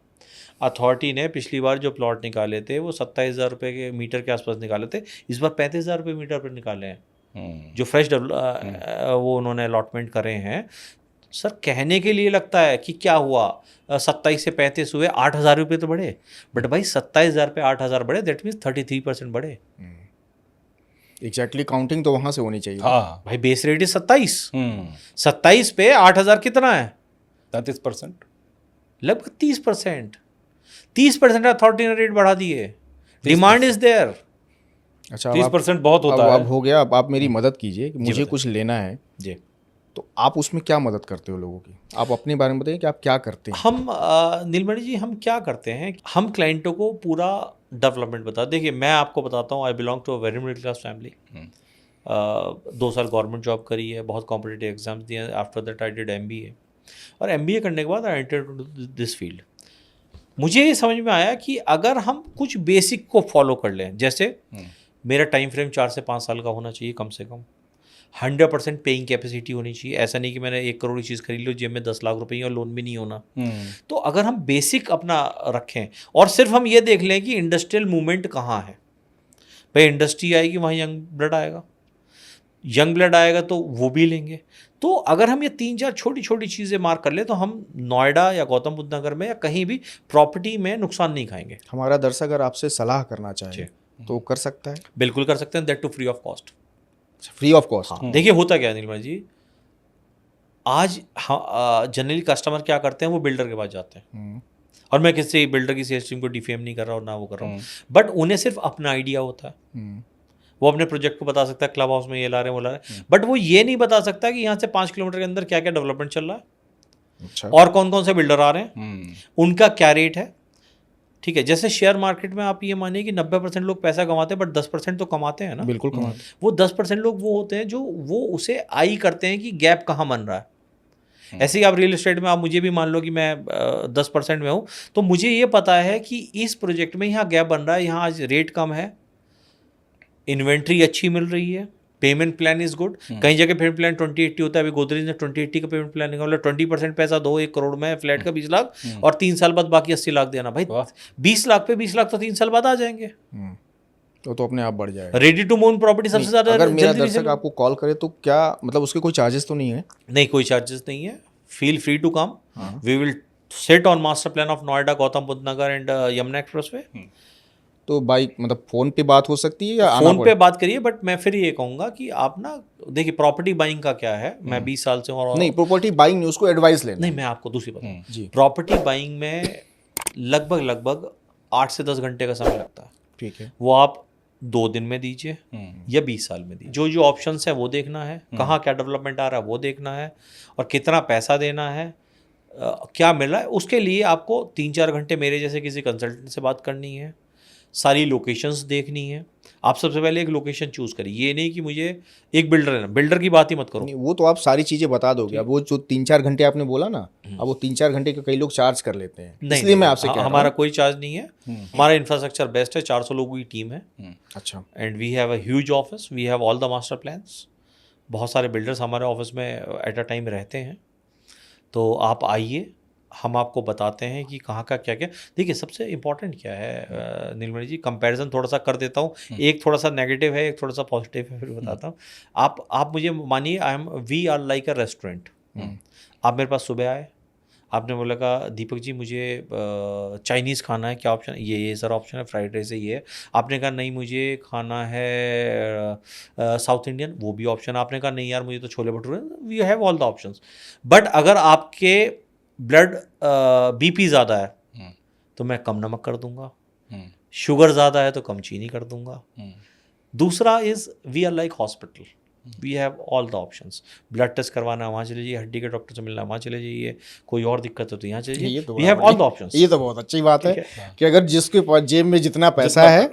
अथॉरिटी ने पिछली बार जो प्लॉट निकाले थे वो 27,000 रुपये के मीटर के आसपास निकाले थे, इस बार 35,000 रुपये मीटर पर निकाले हैं जो फ्रेश वो उन्होंने अलॉटमेंट करे हैं। सर कहने के लिए लगता है कि क्या हुआ, 27 से 35 हुए, 8,000 रुपये तो बढ़े, बट भाई 27,000 पे 8,000 बढ़े, दैट मीन्स 33% बढ़े। एग्जैक्टली काउंटिंग तो वहां से होनी चाहिए। हाँ भाई बेस रेट इज 27, 27 पे 8,000 कितना है? 33%, लगभग 30%। 30% अथॉरिटी ने रेट बढ़ा दिए, डिमांड इज देयर। अच्छा, 30% बहुत होता है। अब हो गया। अब आप मेरी मदद कीजिए कि मुझे कुछ लेना है जी, तो आप उसमें क्या मदद करते हो लोगों की? आप अपने बारे में बताइए कि आप क्या करते हैं। हम नीलमणि जी हम क्या करते हैं, हम क्लाइंटों को पूरा डेवलपमेंट बता। देखिए मैं आपको बताता हूँ, I belong to a very middle class family. 2 साल गवर्नमेंट जॉब करी है, बहुत कॉम्पिटिटिव एग्जाम्स दिए हैं, after that I did MBA, और MBA करने के बाद I entered into this field. मुझे ये समझ में आया कि अगर हम कुछ बेसिक को फॉलो कर लें, जैसे मेरा टाइम फ्रेम 4 से 5 साल का होना चाहिए कम से कम, 100% पेइंग कैपेसिटी होनी चाहिए। ऐसा नहीं कि मैंने 1 करोड़ की चीज़ खरीद लो, जेब में 10 लाख रुपए और लोन भी नहीं होना। तो अगर हम बेसिक अपना रखें और सिर्फ हम ये देख लें कि इंडस्ट्रियल मूवमेंट कहाँ है, भाई इंडस्ट्री आएगी वहाँ यंग ब्लड आएगा, यंग ब्लड आएगा तो वो भी लेंगे। तो अगर हम ये 3-4 छोटी छोटी चीज़ें मार्क कर ले तो हम नोएडा या गौतम बुद्ध नगर में या कहीं भी प्रॉपर्टी में नुकसान नहीं खाएंगे। हमारा दर्शक अगर आपसे सलाह करना चाहे तो कर सकता है? बिल्कुल कर सकते हैं, that too free of cost. Free of cost. हाँ, देखिए होता क्या है नीलमणि जी, आज जनरली कस्टमर क्या करते हैं, वो बिल्डर के पास जाते हैं, और मैं किसी बिल्डर की सेल्स टीम को डिफेम नहीं कर रहा और ना वो कर रहा हूँ, बट उन्हें सिर्फ अपना आइडिया होता है, वो अपने प्रोजेक्ट को बता सकता है, क्लब हाउस में ये ला रहे हैं वो ला रहे हैं, बट वो ये नहीं बता सकता कि यहाँ से 5 किलोमीटर के अंदर क्या क्या डेवलपमेंट चल रहा है, अच्छा। और कौन कौन से बिल्डर आ रहे हैं, उनका क्या रेट है। ठीक है, जैसे शेयर मार्केट में आप ये मानिए कि 90% लोग पैसा कमाते हैं, बट 10% तो कमाते हैं ना। बिल्कुल कमाते। वो 10% लोग वो होते हैं जो वो उसे आई करते हैं कि गैप कहाँ बन रहा है। ऐसे ही आप रियल एस्टेट में आप मुझे भी मान लो कि मैं 10% में हूँ, तो मुझे ये पता है कि इस प्रोजेक्ट में यहाँ गैप बन रहा है, यहाँ आज रेट कम है, इन्वेंट्री अच्छी मिल रही है, पेमेंट प्लान इज गुड। कई जगह पेमेंट प्लान 2080 होता है, अभी गोदरेज ने 2080 का पेमेंट प्लान निकाला, 20% पैसा दो 1 करोड़ में फ्लैट का 20 लाख, और 3 साल बाद बाकी 80 लाख देना। भाई 20 लाख पे 20 लाख तो 3 साल बाद आ जाएंगे, तो अपने आप बढ़ जाएगा। रेडी टू मूव प्रॉपर्टी सबसे ज्यादा। अगर मेरा दर्शक आपको कॉल करे तो क्या मतलब उसके कोई चार्जेस तो नहीं है? नहीं, कोई चार्जेस नहीं है, feel free to come, we will sit on master plan of Noida, Gautam Buddh Nagar and Yamuna expressway. तो बाइक मतलब फोन पे बात हो सकती है या आना फोन पे बात करिए, बट मैं फिर ये कहूंगा कि आप ना देखिए प्रॉपर्टी बाइंग का क्या है, मैं 20 साल से और नहीं, प्रॉपर्टी बाइंग नहीं, उसको एडवाइस लेना। नहीं, मैं आपको दूसरी बात जी। प्रॉपर्टी बाइंग में लगभग 8 से 10 घंटे का समय लगता है। ठीक है, वो आप 2 दिन में दीजिए या 20 साल में दीजिए। जो जो ऑप्शंस है वो देखना है, कहाँ क्या डेवलपमेंट आ रहा है वो देखना है, और कितना पैसा देना है, क्या मिल रहा है। उसके लिए आपको 3-4 घंटे मेरे जैसे किसी कंसल्टेंट से बात करनी है, सारी लोकेशंस देखनी है। आप सबसे पहले एक लोकेशन चूज करिए, ये नहीं कि मुझे एक बिल्डर है ना, बिल्डर की बात ही मत करो। नहीं, वो तो आप सारी चीजें बता दोगे। अब वो जो 3-4 घंटे आपने बोला ना, अब वो 3-4 घंटे के कई लोग चार्ज कर लेते हैं, इसलिए मैं आपसे कह रहा हूं। हमारा कोई चार्ज नहीं है, हमारा इंफ्रास्ट्रक्चर बेस्ट है, 400 लोगों की टीम है। अच्छा। And we have a huge office, we have all the master plans. बहुत सारे बिल्डर्स हमारे ऑफिस में एट अ टाइम रहते हैं, तो आप आइए, हम आपको बताते हैं कि कहाँ का क्या क्या। देखिए सबसे इम्पोर्टेंट क्या है नीलमणि जी, कंपैरिजन थोड़ा सा कर देता हूँ, एक थोड़ा सा नेगेटिव है, एक थोड़ा सा पॉजिटिव है, फिर बताता हूँ। आप मुझे मानिए, we are like a restaurant. आप मेरे पास सुबह आए, आपने बोला कहा दीपक जी मुझे चाइनीज़ खाना है, क्या ऑप्शन है? ये सर ऑप्शन है, फ्राइड राइस है, ये है। आपने कहा नहीं मुझे खाना है साउथ इंडियन, वो भी ऑप्शन। आपने कहा नहीं यार मुझे तो chole bhature. We have all the options. But अगर आपके ब्लड बीपी ज़्यादा है तो मैं कम नमक कर दूंगा, शुगर ज़्यादा है तो कम चीनी कर दूंगा। दूसरा is we are like hospital, we have all the options. Blood test करवाना है वहाँ चले जाइए, हड्डी के डॉक्टर से मिलना है वहाँ चले जाइए, कोई और दिक्कत है तो यहाँ चले जाइए, we have all the options. ये तो बहुत अच्छी बात है कि अगर जिसके पास जेब में जितना पैसा है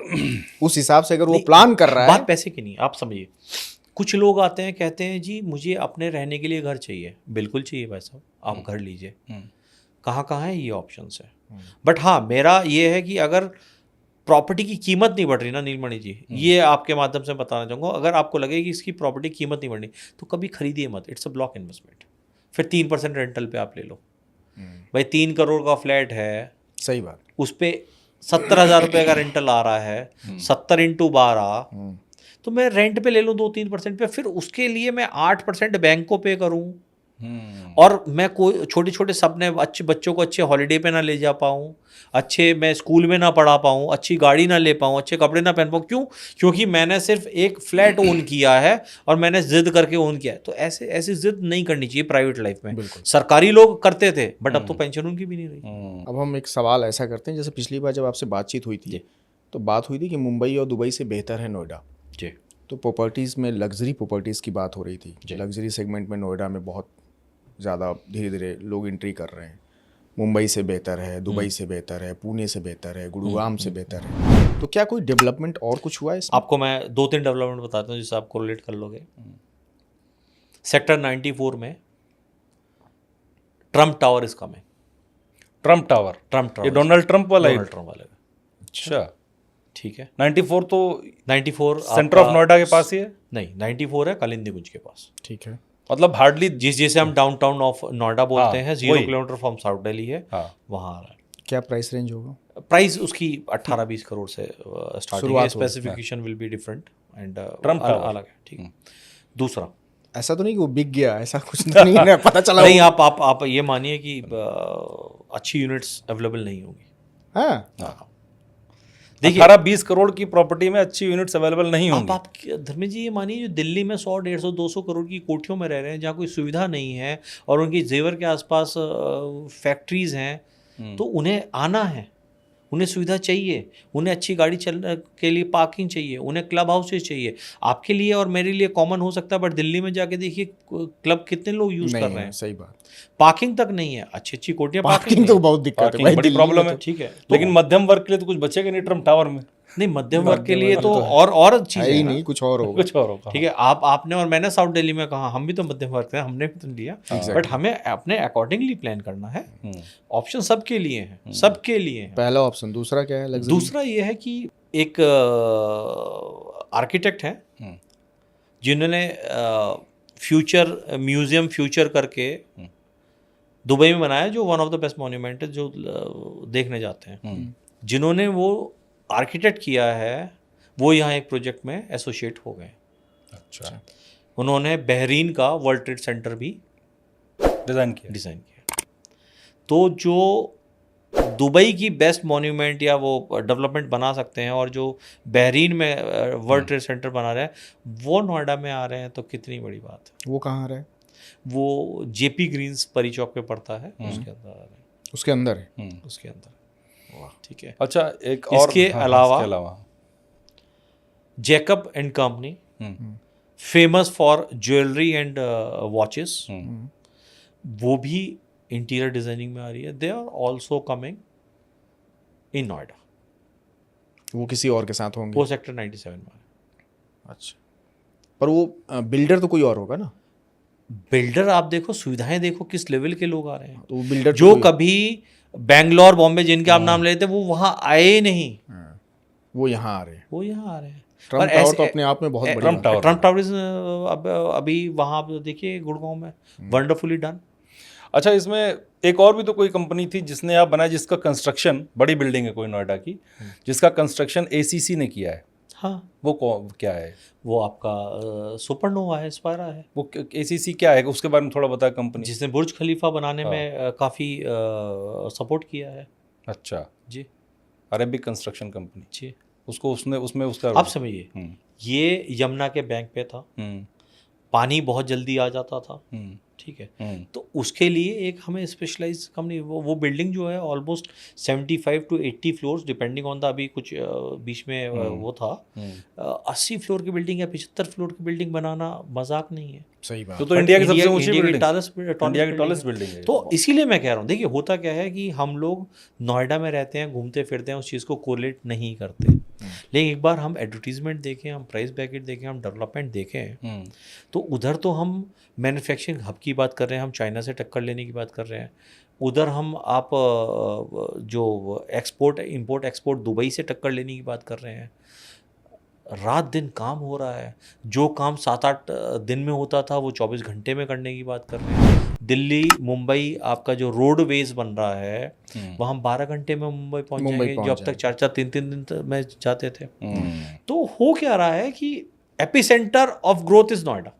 उस हिसाब से अगर वो प्लान कर रहा है। बात पैसे की नहीं, आप समझिए। कुछ लोग आते हैं कहते हैं जी मुझे अपने रहने के लिए घर चाहिए। बिल्कुल चाहिए भाई साहब, आप घर लीजिए। कहाँ कहाँ है ये ऑप्शंस है। बट हाँ, मेरा ये है कि अगर प्रॉपर्टी की कीमत नहीं बढ़ रही ना नीलमणि जी, ये आपके माध्यम से बताना चाहूँगा, अगर आपको लगे कि इसकी प्रॉपर्टी की कीमत नहीं बढ़नी तो कभी खरीदिए मत, इट्स अ ब्लॉक इन्वेस्टमेंट। फिर 3% रेंटल पे आप ले लो। भाई 3 करोड़ का फ्लैट है, सही बात, उस पर 70,000 रुपये का रेंटल आ रहा है, 70 × 12, तो मैं रेंट पे ले लूँ 2-3% पे, फिर उसके लिए मैं 8% बैंक को पे करूँ, और मैं कोई छोटे छोटे सपने, अच्छे बच्चों को अच्छे हॉलीडे पे ना ले जा पाऊँ, अच्छे मैं स्कूल में ना पढ़ा पाऊँ, अच्छी गाड़ी ना ले पाऊँ, अच्छे कपड़े ना पहन पाऊँ। क्यों? क्योंकि मैंने सिर्फ एक फ्लैट ओन किया है और मैंने जिद करके ओन किया है। तो ऐसी जिद नहीं करनी चाहिए प्राइवेट लाइफ में। सरकारी लोग करते थे, बट अब तो पेंशन उनकी भी नहीं रही। अब हम एक सवाल ऐसा करते हैं, जैसे पिछली बार जब आपसे बातचीत हुई थी तो बात हुई थी कि मुंबई और दुबई से बेहतर है नोएडा। जी। तो प्रॉपर्टीज़ में लग्जरी प्रॉपर्टीज़ की बात हो रही थी। लग्जरी सेगमेंट में नोएडा में बहुत ज़्यादा धीरे धीरे लोग एंट्री कर रहे हैं। मुंबई से बेहतर है, दुबई से बेहतर है, पुणे से बेहतर है, गुड़गांव से बेहतर है। तो क्या कोई डेवलपमेंट और कुछ हुआ है इसमें? आपको मैं 2-3 डेवलपमेंट बताता हूँ जिससे आप कोरिलेट कर लोगे। सेक्टर 94 में Trump tower is coming. Trump tower, ये डोनाल्ड ट्रम्प वाला है? डोनाल्ड ट्रम्प वाले। अच्छा, ठीक है। 94 तो 94 सेंटर ऑफ नोएडा के पास ही है? नहीं, 94 है कालिंदी कुंज के पास। ठीक है, मतलब हार्डली जिसे हम डाउनटाउन ऑफ नोएडा बोलते हैं, 0 वही। किलोमीटर फ्रॉम साउथ दिल्ली है, वहाँ आ रहा है। क्या प्राइस रेंज होगा? प्राइस उसकी 18-20 करोड़ से स्टार्टिंग है। Specification will be different and Trump tower अलग है। ठीक है। दूसरा, ऐसा तो नहीं कि वो बिक गया, ऐसा कुछ तो नहीं है, पता चला नहीं, आप ये मानिए कि अच्छी यूनिट्स अवेलेबल नहीं होंगी। हाँ, देखिए 18-20 करोड़ की प्रॉपर्टी में अच्छी यूनिट्स अवेलेबल नहीं होंगी। आप धर्मेश जी ये मानिए जो दिल्ली में 100, 150, 200 करोड़ की कोठियों में रह रहे हैं जहाँ कोई सुविधा नहीं है और उनकी जेवर के आसपास फैक्ट्रीज हैं, तो उन्हें आना है, उन्हें सुविधा चाहिए, उन्हें अच्छी गाड़ी चलने के लिए पार्किंग चाहिए, उन्हें क्लब हाउसेज चाहिए। आपके लिए और मेरे लिए कॉमन हो सकता है, बट दिल्ली में जाके देखिए क्लब कितने लोग यूज कर रहे हैं, सही बात। पार्किंग तक नहीं है, अच्छी अच्छी कोठियाँ पार्किंग तो बहुत दिक्कत है Parking भाई, बड़ी दिल्ली में प्रॉब्लम तो। है। ठीक है, लेकिन मध्यम वर्ग के लिए तो कुछ बचेगा नहीं ट्रम्प टावर में। नहीं मध्यम वर्ग के लिए तो वर्ग तो और चीज़ है है ही ना। नहीं, कुछ और होगा। कुछ और होगा। ठीक है, आपने और मैंने साउथ दिल्ली में कहा, हम भी तो मध्यम वर्ग से हैं, हमने भी तो लिया, बट हमें अपने अकॉर्डिंगली प्लान करना है। ऑप्शन सबके लिए हैं, सबके लिए हैं। पहला ऑप्शन। दूसरा क्या है? लग्जरी। दूसरा ये है कि एक आर्किटेक्ट हैं जिन्होंने फ्यूचर म्यूजियम फ्यूचर करके दुबई में बनाया, जो one of the best monument है, जो देखने जाते हैं। जिन्होंने वो आर्किटेक्ट किया है वो यहाँ एक प्रोजेक्ट में एसोसिएट हो गए। अच्छा, उन्होंने बहरीन का वर्ल्ड ट्रेड सेंटर भी डिजाइन किया। तो जो दुबई की बेस्ट मॉन्यूमेंट या वो डेवलपमेंट बना सकते हैं, और जो बहरीन में वर्ल्ड ट्रेड सेंटर बना रहे हैं, वो नोएडा में आ रहे हैं, तो कितनी बड़ी बात है। वो कहाँ आ रहा है? वो जेपी ग्रीन्स परी चौक पे पड़ता है, उसके अंदर आ रहे हैं। उसके अंदर है? उसके अंदर। ठीक है। अच्छा, एक और इसके अलावा अलावा Jacob and company, famous for jewellery and watches, वो भी इंटीरियर डिजाइनिंग में आ रही है। They are also coming in Noida. वो किसी और के साथ होंगे? वो सेक्टर 97 में। अच्छा, पर वो बिल्डर तो कोई और होगा ना? बिल्डर आप देखो, सुविधाएं देखो, किस लेवल के लोग आ रहे हैं। तो वो बिल्डर जो कभी बैंगलोर बॉम्बे जिनके आप नाम लेते वो वहां आए नहीं, वो यहाँ आ रहे हैं। वो यहाँ आ रहे हैं। ट्रम्प टावर तो अपने आप में बहुत बड़ी बात है। ट्रम्प टावर इज अभी वहां आप देखिए गुड़गांव में वंडरफुली डन। अच्छा, इसमें एक और भी तो कोई कंपनी थी जिसने आप बनाया, जिसका कंस्ट्रक्शन, बड़ी बिल्डिंग है कोई नोएडा की, जिसका कंस्ट्रक्शन एसीसी ने किया है। हाँ, वो क्या है? वो आपका सुपरनोवा है, स्पायरा है। वो एसीसी क्या है, उसके बारे में थोड़ा बताया। कंपनी जिसने बुर्ज खलीफा बनाने में काफ़ी सपोर्ट किया है। अच्छा जी, अरेबिक कंस्ट्रक्शन कंपनी जी। उसको उसमें उसका आप समझिए, ये यमुना के बैंक पे था, पानी बहुत जल्दी आ जाता था। ठीक है, तो उसके लिए एक हमें स्पेशलाइज कंपनी, वो बिल्डिंग जो है almost 75 to 80 floors depending on the, अभी कुछ बीच में वो था 80 फ्लोर की बिल्डिंग या 75 फ्लोर की बिल्डिंग बनाना मजाक नहीं है। सही बात। तो इंडिया की सबसे ऊंची बिल्डिंग, इंडिया की टॉलेस्ट बिल्डिंग है। तो इसीलिए मैं कह रहा हूँ, देखिए होता क्या है कि हम लोग नोएडा में रहते हैं, घूमते फिरते हैं, उस चीज़ को कोरिलेट नहीं करते। लेकिन एक बार हम एडवर्टीजमेंट देखें, हम प्राइस ब्रैकेट देखें, हम डेवलपमेंट देखें, तो उधर तो हम मैन्युफैक्चरिंग हब की बात कर रहे हैं, हम चाइना से टक्कर लेने की बात कर रहे हैं। उधर हम आप जो एक्सपोर्ट इंपोर्ट एक्सपोर्ट दुबई से टक्कर लेने की बात कर रहे हैं। रात दिन काम हो रहा है, जो काम 7-8 दिन में होता था वो 24 घंटे में करने की बात कर रहे हैं। दिल्ली मुंबई आपका जो रोडवेज बन रहा है, वहाँ हम 12 घंटे में मुंबई पहुँच जाएंगे, जो अब तक 4-4 3-3 दिन में जाते थे। तो हो क्या रहा है कि epicentre of growth is Noida.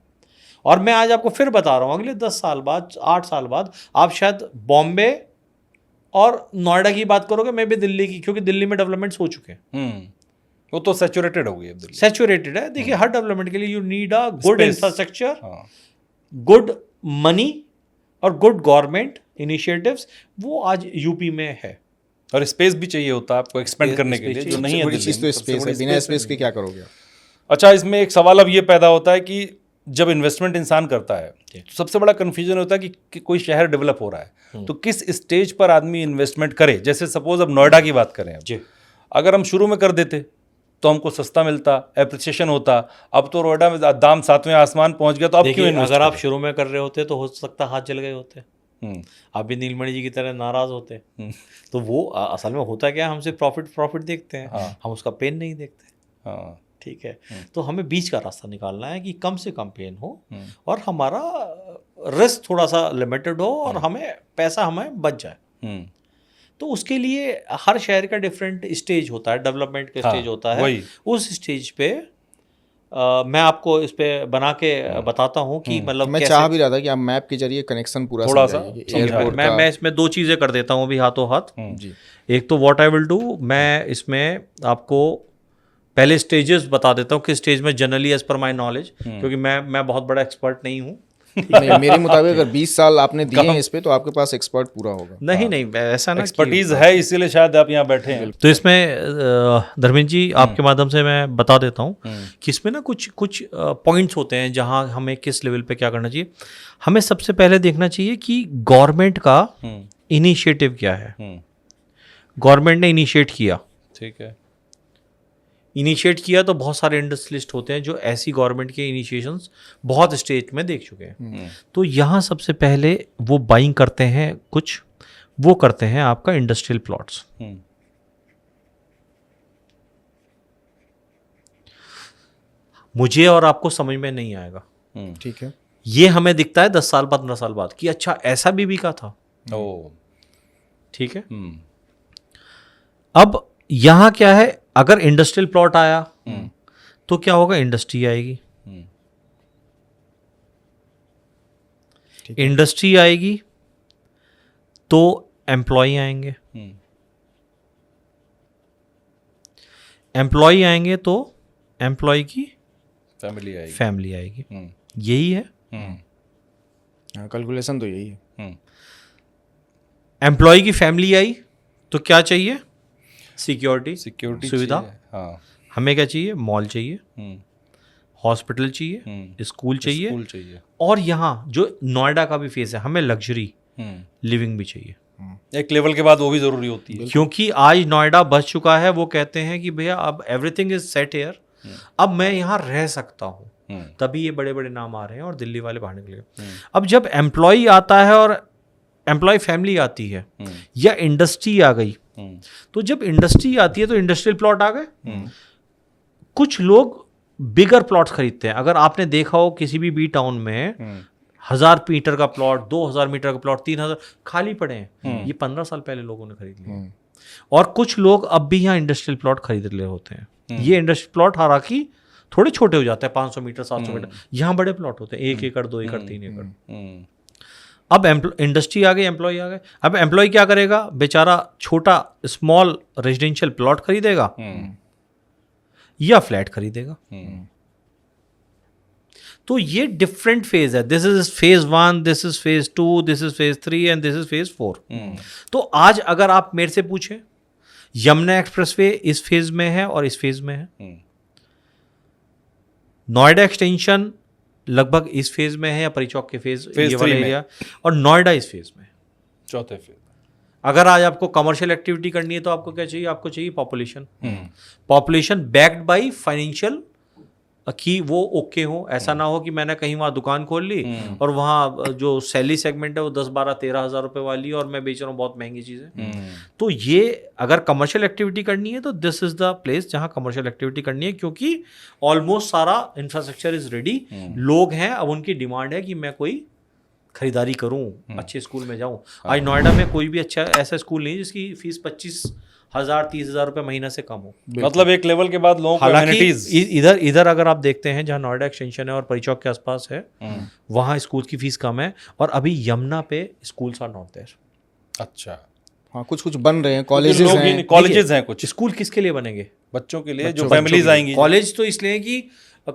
और मैं आज आपको फिर बता रहा हूँ, अगले 10 साल बाद, 8 साल बाद आप शायद बॉम्बे और नोएडा की बात करोगे, मैं भी दिल्ली की, क्योंकि दिल्ली में डेवलपमेंट्स हो चुके हैं। वो तो सैचुरेटेड हो गई अब दिल्ली। सैचुरेटेड है। देखिए हर डेवलपमेंट के लिए you need a good infrastructure, good money और गुड गवर्नमेंट इनिशिएटिव्स। वो आज यूपी में है। और स्पेस भी चाहिए होता है आपको एक्सपेंड करने के लिए, जो नहीं है बड़ी चीज़ तो स्पेस है। बिना स्पेस के क्या करोगे? अच्छा, इसमें एक सवाल अब ये पैदा होता है कि जब इन्वेस्टमेंट इंसान करता है तो सबसे बड़ा कंफ्यूजन होता है कि कोई शहर डेवलप हो रहा है तो किस स्टेज पर आदमी इन्वेस्टमेंट करे। जैसे सपोज अब नोएडा की बात करें, अब अगर हम शुरू में कर देते तो हमको सस्ता मिलता, एप्रिसिएशन होता। अब तो नोएडा में दाम 7वें आसमान पहुंच गया, तो अब क्यों अगर आप शुरू में कर रहे होते तो हो सकता हाथ जल गए होते, आप भी नीलमणि जी की तरह नाराज होते। तो वो असल में होता क्या, हम सिर्फ प्रॉफिट देखते हैं, हम उसका पेन नहीं देखते। ठीक है, तो हमें बीच का रास्ता निकालना है कि कम से कम पेन हो और हमारा रिस्क थोड़ा सा लिमिटेड हो और हमें पैसा हमें बच जाए। तो उसके लिए हर शहर का डिफरेंट स्टेज होता है, डेवलपमेंट का स्टेज होता है। उस स्टेज पे मैं आपको इस पे बना के बताता हूँ कि मतलब मैं कैसे चाह भी रहा था कि आप मैप के जरिए कनेक्शन पूरा थोड़ा सा समझाइए कि समझाइए। एयरपोर्ट मैं इसमें 2 चीज़ें कर देता हूँ अभी हाथों हाथ। जी एक तो व्हाट आई विल डू, मैं इसमें आपको पहले स्टेजेस बता देता हूँ कि स्टेज में generally as per my knowledge, क्योंकि मैं बहुत बड़ा एक्सपर्ट नहीं हूँ। नहीं, मेरे मुताबिक अगर 20 साल आपने दिए हैं इस पे तो आपके पास एक्सपर्ट पूरा होगा। नहीं नहीं ऐसा ना कि एक्सपर्टीज है, इसीलिए शायद आप यहाँ बैठे हैं। तो इसमें धर्मेंद्र जी आपके माध्यम से मैं बता देता हूँ कि इसमें ना कुछ पॉइंट्स होते हैं जहाँ हमें किस लेवल पे क्या करना चाहिए। हमें सबसे पहले देखना चाहिए कि गवर्नमेंट का इनिशिएटिव क्या है। गवर्नमेंट ने इनिशिएट किया, ठीक है, इनिशिएट किया तो बहुत सारे इंडस्ट्रियलिस्ट होते हैं जो ऐसी गवर्नमेंट के इनिशिएशंस बहुत स्टेट में देख चुके हैं। तो यहाँ सबसे पहले वो बाइंग करते हैं, कुछ वो करते हैं आपका इंडस्ट्रियल प्लॉट्स। मुझे और आपको समझ में नहीं आएगा, ठीक है, ये हमें दिखता है 10 साल बाद 15 साल बाद कि अच्छा ऐसा भी बिका था। ओ, ठीक है। अब यहाँ क्या है, अगर इंडस्ट्रियल प्लॉट आया तो क्या होगा, इंडस्ट्री आएगी। इंडस्ट्री आएगी तो एम्प्लॉय आएंगे, एम्प्लॉय आएंगे तो एम्प्लॉय की फैमिली आएगी। यही है, कैलकुलेशन तो यही है। एम्प्लॉय की फैमिली आई तो क्या चाहिए, सिक्योरिटी सुविधा। हाँ, हमें क्या चाहिए, मॉल चाहिए, हॉस्पिटल चाहिए, स्कूल चाहिए, और यहाँ जो नोएडा का भी फेस है, हमें लग्जरी लिविंग भी चाहिए। एक लेवल के बाद वो भी जरूरी होती है, क्योंकि आज नोएडा बच चुका है। वो कहते हैं कि भैया अब एवरीथिंग इज सेट हियर, अब मैं यहाँ रह सकता हूँ। तभी ये बड़े बड़े नाम आ रहे हैं और दिल्ली वाले बाहर निकले। अब जब एम्प्लॉय आता है और एम्प्लॉय फैमिली आती है या इंडस्ट्री आ गई, तो जब इंडस्ट्री आती है तो इंडस्ट्रियल प्लॉट आ गए। कुछ लोग बिगर प्लॉट्स खरीदते हैं। अगर आपने देखा हो किसी भी बी टाउन में 1000 मीटर का प्लॉट, 2000 मीटर का प्लॉट, 3000 खाली पड़े हैं, ये 15 साल पहले लोगों ने खरीद लिए। और कुछ लोग अब भी यहाँ इंडस्ट्रियल प्लॉट खरीद रहे होते हैं। ये इंडस्ट्रियल प्लॉट हालांकि थोड़े छोटे हो जाते हैं, 500 मीटर 700 मीटर, यहाँ बड़े प्लॉट होते हैं 1 एकड़ 2 एकड़ 3 एकड़। अब इंडस्ट्री आ गई, एम्प्लॉय आ गए। अब एम्प्लॉय क्या करेगा, बेचारा छोटा स्मॉल रेजिडेंशियल प्लॉट खरीदेगा या फ्लैट खरीदेगा। तो ये डिफरेंट फेज है। This is phase 1, this is phase 2, this is phase 3 and this is phase 4। तो आज अगर आप मेरे से पूछें, यमुना एक्सप्रेसवे इस फेज में है और इस फेज में है। नोएडा एक्सटेंशन लगभग इस फेज में है या परिचौक के फेज ये वाला एरिया, और नोएडा इस फेज में, चौथे फेज। अगर आज आपको कमर्शियल एक्टिविटी करनी है तो आपको क्या चाहिए, आपको चाहिए पॉपुलेशन बैक्ड बाय फाइनेंशियल कि वो ओके हो। ऐसा ना हो कि मैंने कहीं वहाँ दुकान खोल ली और वहाँ जो सैलरी सेगमेंट है वो 10-12-13 हज़ार रुपये वाली और मैं बेच रहा हूँ बहुत महंगी चीज़ें। तो ये अगर कमर्शियल एक्टिविटी करनी है तो दिस इज़ द प्लेस जहाँ कमर्शियल एक्टिविटी करनी है, क्योंकि ऑलमोस्ट सारा इंफ्रास्ट्रक्चर इज़ रेडी। लोग हैं, अब उनकी डिमांड है कि मैं कोई खरीदारी करूँ, अच्छे स्कूल में जाऊँ। आज नोएडा में कोई भी अच्छा ऐसा स्कूल नहीं जिसकी फीस 25,000-30,000 रुपये महीना से कम हो। मतलब एक लेवल के बाद लोगों को हालांकि इधर अगर आप देखते हैं जहाँ नोएडा एक्सटेंशन है और परिचौक के आसपास है, वहाँ स्कूल की फीस कम है। और अभी यमुना पे स्कूल्स आर नॉट देयर। अच्छा, हाँ, कुछ बन रहे हैं, कॉलेजेस हैं कुछ। स्कूल किसके लिए बनेंगे, बच्चों के लिए, जो फैमिलीज आएंगी। कॉलेज तो इसलिए कि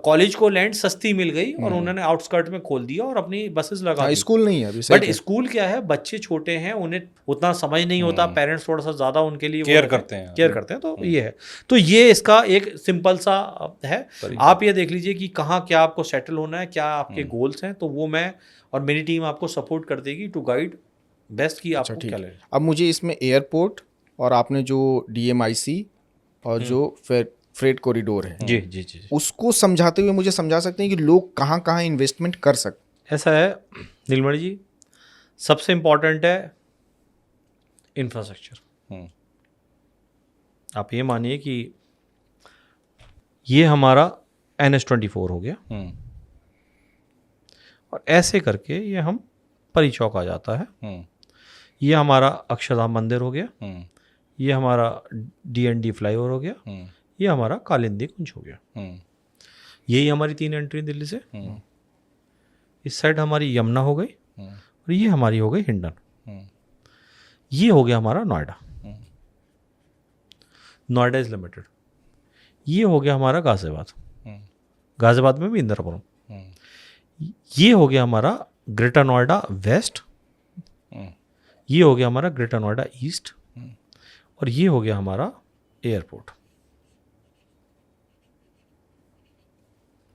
कॉलेज को लैंड सस्ती मिल गई और उन्होंने आउटस्कर्ट में खोल दिया और अपनी बसेस लगा दी। स्कूल नहीं है अभी, बट स्कूल क्या है, बच्चे छोटे हैं, उन्हें उतना समझ नहीं होता, पेरेंट्स थोड़ा सा ज्यादा उनके लिए केयर करते हैं। तो ये है। तो ये इसका एक सिंपल सा है। आप ये देख लीजिए कि कहाँ क्या आपको सेटल होना है, क्या आपके गोल्स हैं, तो वो मैं और मेरी टीम आपको सपोर्ट कर देगी टू गाइड बेस्ट की आपको क्या लगे। अब मुझे इसमें एयरपोर्ट और आपने जो DMIC और जो फ्रेट कॉरिडोर है, जी, उसको समझाते हुए मुझे समझा सकते हैं कि लोग कहाँ कहाँ इन्वेस्टमेंट कर सकते। ऐसा है नीलमणि जी, सबसे इम्पोर्टेंट है इंफ्रास्ट्रक्चर। आप ये मानिए कि ये हमारा NH24 हो गया और ऐसे करके ये हम परिचौक आ जाता है। ये हमारा अक्षरधाम मंदिर हो गया, ये हमारा DND फ्लाईओवर हो गया, ये हमारा कालिंदी कुंज हो गया। यही हमारी 3 एंट्री दिल्ली से। इस साइड हमारी यमुना हो गई और ये हमारी हो गई हिंडन। ये हो गया हमारा नोएडा, नोएडा इज लिमिटेड। ये हो गया हमारा गाजियाबाद, गाजियाबाद में भी इंदिरापुरम। ये हो गया हमारा ग्रेटर नोएडा वेस्ट, ये हो गया हमारा ग्रेटर नोएडा ईस्ट, और ये हो गया हमारा एयरपोर्ट।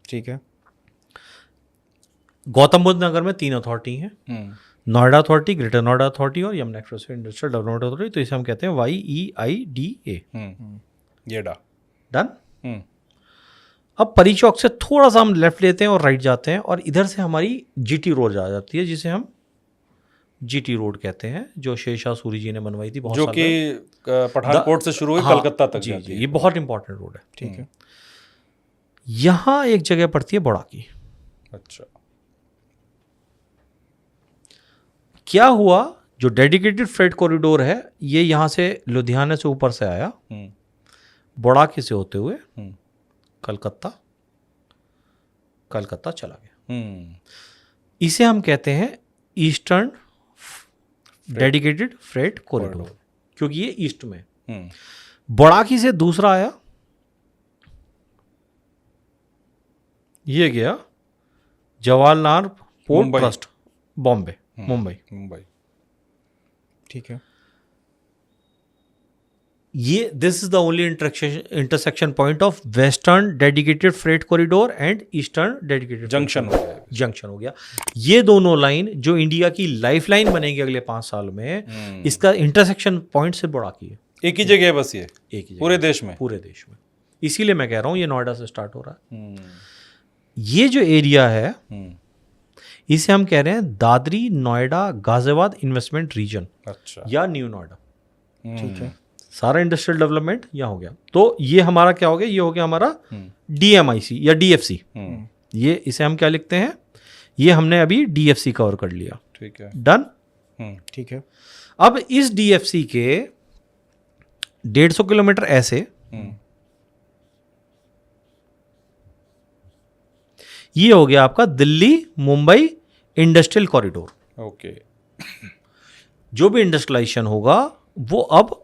ठीक है। गौतम बुद्ध नगर में 3 अथॉरिटी हैं, Noida authority, greater Noida authority और Yamuna expressway industrial development authority. तो इसे हम कहते हैं YEIDA। ये डा डन। अब परी चौक से थोड़ा सा हम लेफ्ट लेते हैं और राइट जाते हैं, और इधर से हमारी GT रोड आ जाती है, जिसे हम GT रोड कहते हैं, जो शेरशाह सूरी जी ने बनवाई थी बहुत जो साल कि पठानकोट से शुरू हुई कलकत्ता तक जाती है। ये बहुत इंपॉर्टेंट रोड है। ठीक है। यहाँ एक जगह पड़ती है बड़ाकी। अच्छा। क्या हुआ, जो डेडिकेटेड फ्रेट कॉरिडोर है ये यहाँ से लुधियाना से ऊपर से आया, बड़ाकी से होते हुए कलकत्ता चला गया। इसे हम कहते हैं ईस्टर्न डेडिकेटेड फ्रेट कॉरिडोर, क्योंकि ये ईस्ट में। बड़ाकी से दूसरा आया, ये गया जवाहरलाल पोर्ट ट्रस्ट, बॉम्बे, मुंबई। ठीक है। ये this is the only intersection point of western dedicated freight corridor and eastern dedicated junction हो गया। ये दोनों लाइन जो इंडिया की लाइफ लाइन बनेगी अगले 5 साल में, इसका इंटरसेक्शन पॉइंट से बड़ाकी है। एक ही जगह है बस, ये एक ही पूरे देश में, इसीलिए मैं कह रहा हूँ ये नोएडा से स्टार्ट हो रहा है। ये जो एरिया है इसे हम कह रहे हैं दादरी नोएडा गाजियाबाद इन्वेस्टमेंट रीजन, अच्छा, या न्यू नोएडा। ठीक है। सारा इंडस्ट्रियल डेवलपमेंट यहाँ हो गया। तो ये हमारा क्या हो गया, ये हो गया हमारा DMIC या DFC। ये इसे हम क्या लिखते हैं, ये हमने अभी DFC कवर कर लिया। ठीक है, डन। ठीक है। अब इस DFC के 150 किलोमीटर ऐसे ये हो गया आपका Delhi Mumbai industrial corridor. Okay. जो भी इंडस्ट्रियलाइजेशन होगा वो अब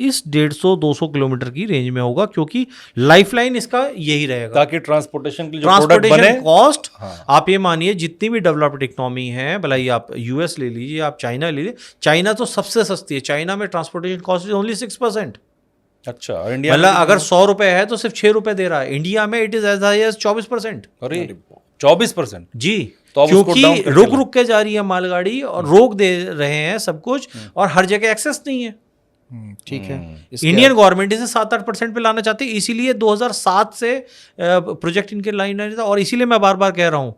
इस 150-200 किलोमीटर की रेंज में होगा, क्योंकि लाइफलाइन इसका यही रहेगा, ताकि ट्रांसपोर्टेशन के लिए जो प्रोडक्ट बने, कॉस्ट। आप ये मानिए जितनी भी डेवलप्ड इकोनॉमी है, भला ये आप US ले लीजिए, आप चाइना ले लीजिए, चाइना तो सबसे सस्ती है। चाइना में ट्रांसपोर्टेशन कॉस्ट इज ओनली 6%। अच्छा, और इंडिया मतलब अगर 100 रुपए है तो सिर्फ 6 रुपए दे रहा है। इंडिया में it is as high as 24%। अरे 24%? जी, तो क्योंकि रुक के जा रही है मालगाड़ी और रोक दे रहे हैं सब कुछ, और हर जगह एक्सेस नहीं है। ठीक है। इंडियन गवर्नमेंट इसे 7-8% पे लाना चाहती है, इसीलिए 2007 से प्रोजेक्ट इनके लाइन था। और इसीलिए मैं बार बार कह रहा हूं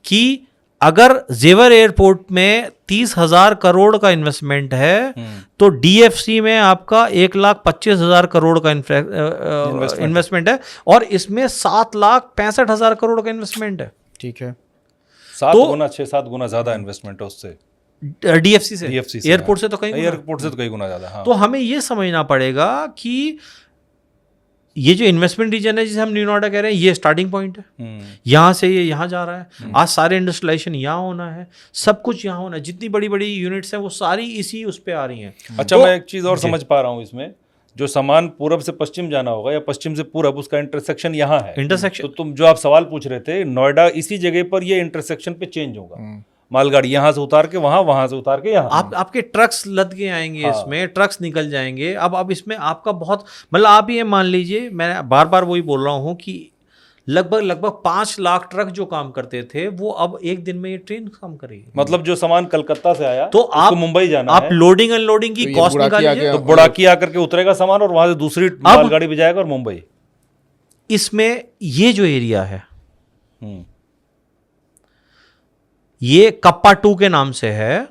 कि अगर जेवर एयरपोर्ट में 30,000 करोड़ का इन्वेस्टमेंट है तो DFC में आपका 1,25,000 करोड़ का इन्वेस्टमेंट है, और इसमें 7,65,000 करोड़ का इन्वेस्टमेंट है। ठीक है। 6-7 गुना ज्यादा इन्वेस्टमेंट है उससे, DFC से, एयरपोर्ट से तो कई गुना ज्यादा। हाँ। तो हमें ये समझना पड़ेगा कि ये जो इन्वेस्टमेंट रीजन है जिसे हम न्यू नोएडा कह रहे हैं, ये स्टार्टिंग पॉइंट है। यहाँ से ये यहाँ जा रहा है। आज सारे इंडस्ट्रियलाइजेशन यहाँ होना है, सब कुछ यहाँ होना है। जितनी बड़ी बड़ी यूनिट्स हैं वो सारी इसी उस पे आ रही हैं। अच्छा, मैं एक चीज़ और समझ पा रहा हूँ इसमें, जो सामान पूरब से पश्चिम जाना होगा या पश्चिम से पूरब, उसका इंटरसेक्शन यहाँ है। इंटरसेक्शन, तो तुम जो आप सवाल पूछ रहे थे, नोएडा इसी जगह पर ये इंटरसेक्शन पे चेंज होगा। मालगाड़ी यहाँ से उतार के वहाँ, वहाँ से उतार के यहाँ। आपके ट्रक्स लद के आएंगे। हाँ। इसमें ट्रक्स निकल जाएंगे। अब इसमें आपका बहुत, मतलब आप ये मान लीजिए, मैं बार बार वही बोल रहा हूँ कि लगभग 5 लाख ट्रक जो काम करते थे वो अब एक दिन में ये ट्रेन काम करेगी। मतलब जो सामान कलकत्ता से आया तो आप मुंबई जाना आप लोडिंग अनलोडिंग की कॉस्ट निकालिए, तो बुड़ाकी आकर के उतरेगा सामान और वहां से दूसरी मालगाड़ी भी जाएगा और मुंबई। इसमें ये जो एरिया है ये कप्पा 2 के नाम से है,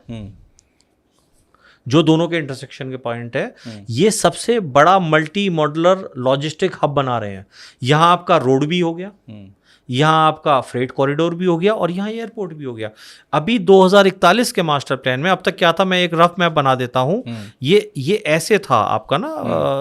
जो दोनों के इंटरसेक्शन के पॉइंट है। ये सबसे बड़ा मल्टी मॉडुलर लॉजिस्टिक हब बना रहे हैं। यहां आपका रोड भी हो गया, यहाँ आपका फ्रेट कॉरिडोर भी हो गया और यहाँ एयरपोर्ट भी हो गया। अभी 2041 के मास्टर प्लान में अब तक क्या था, मैं एक रफ मैप बना देता हूँ। ये ऐसे था आपका ना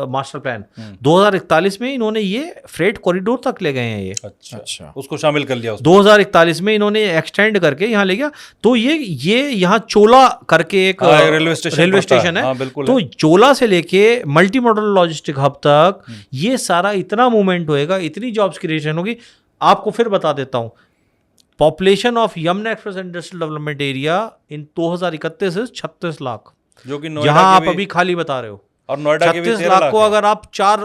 मास्टर प्लान। 2041 में इन्होंने ये फ्रेट कॉरिडोर तक ले गए हैं ये। अच्छा, उसको शामिल कर लिया। 2041 में इन्होंने एक्सटेंड करके यहाँ ले गया। तो ये यहाँ चोला करके एक रेलवे स्टेशन है। तो चोला से लेके मल्टी मॉडल लॉजिस्टिक हब तक ये सारा इतना मूवमेंट होएगा, इतनी जॉब्स क्रिएशन होगी। आपको फिर बता देता हूं, population of Yamuna express industrial development area in 2031 है 36 लाख, जो कि यहां आप अभी खाली बता रहे हो। और नोएडा के 36 लाख को अगर आप 4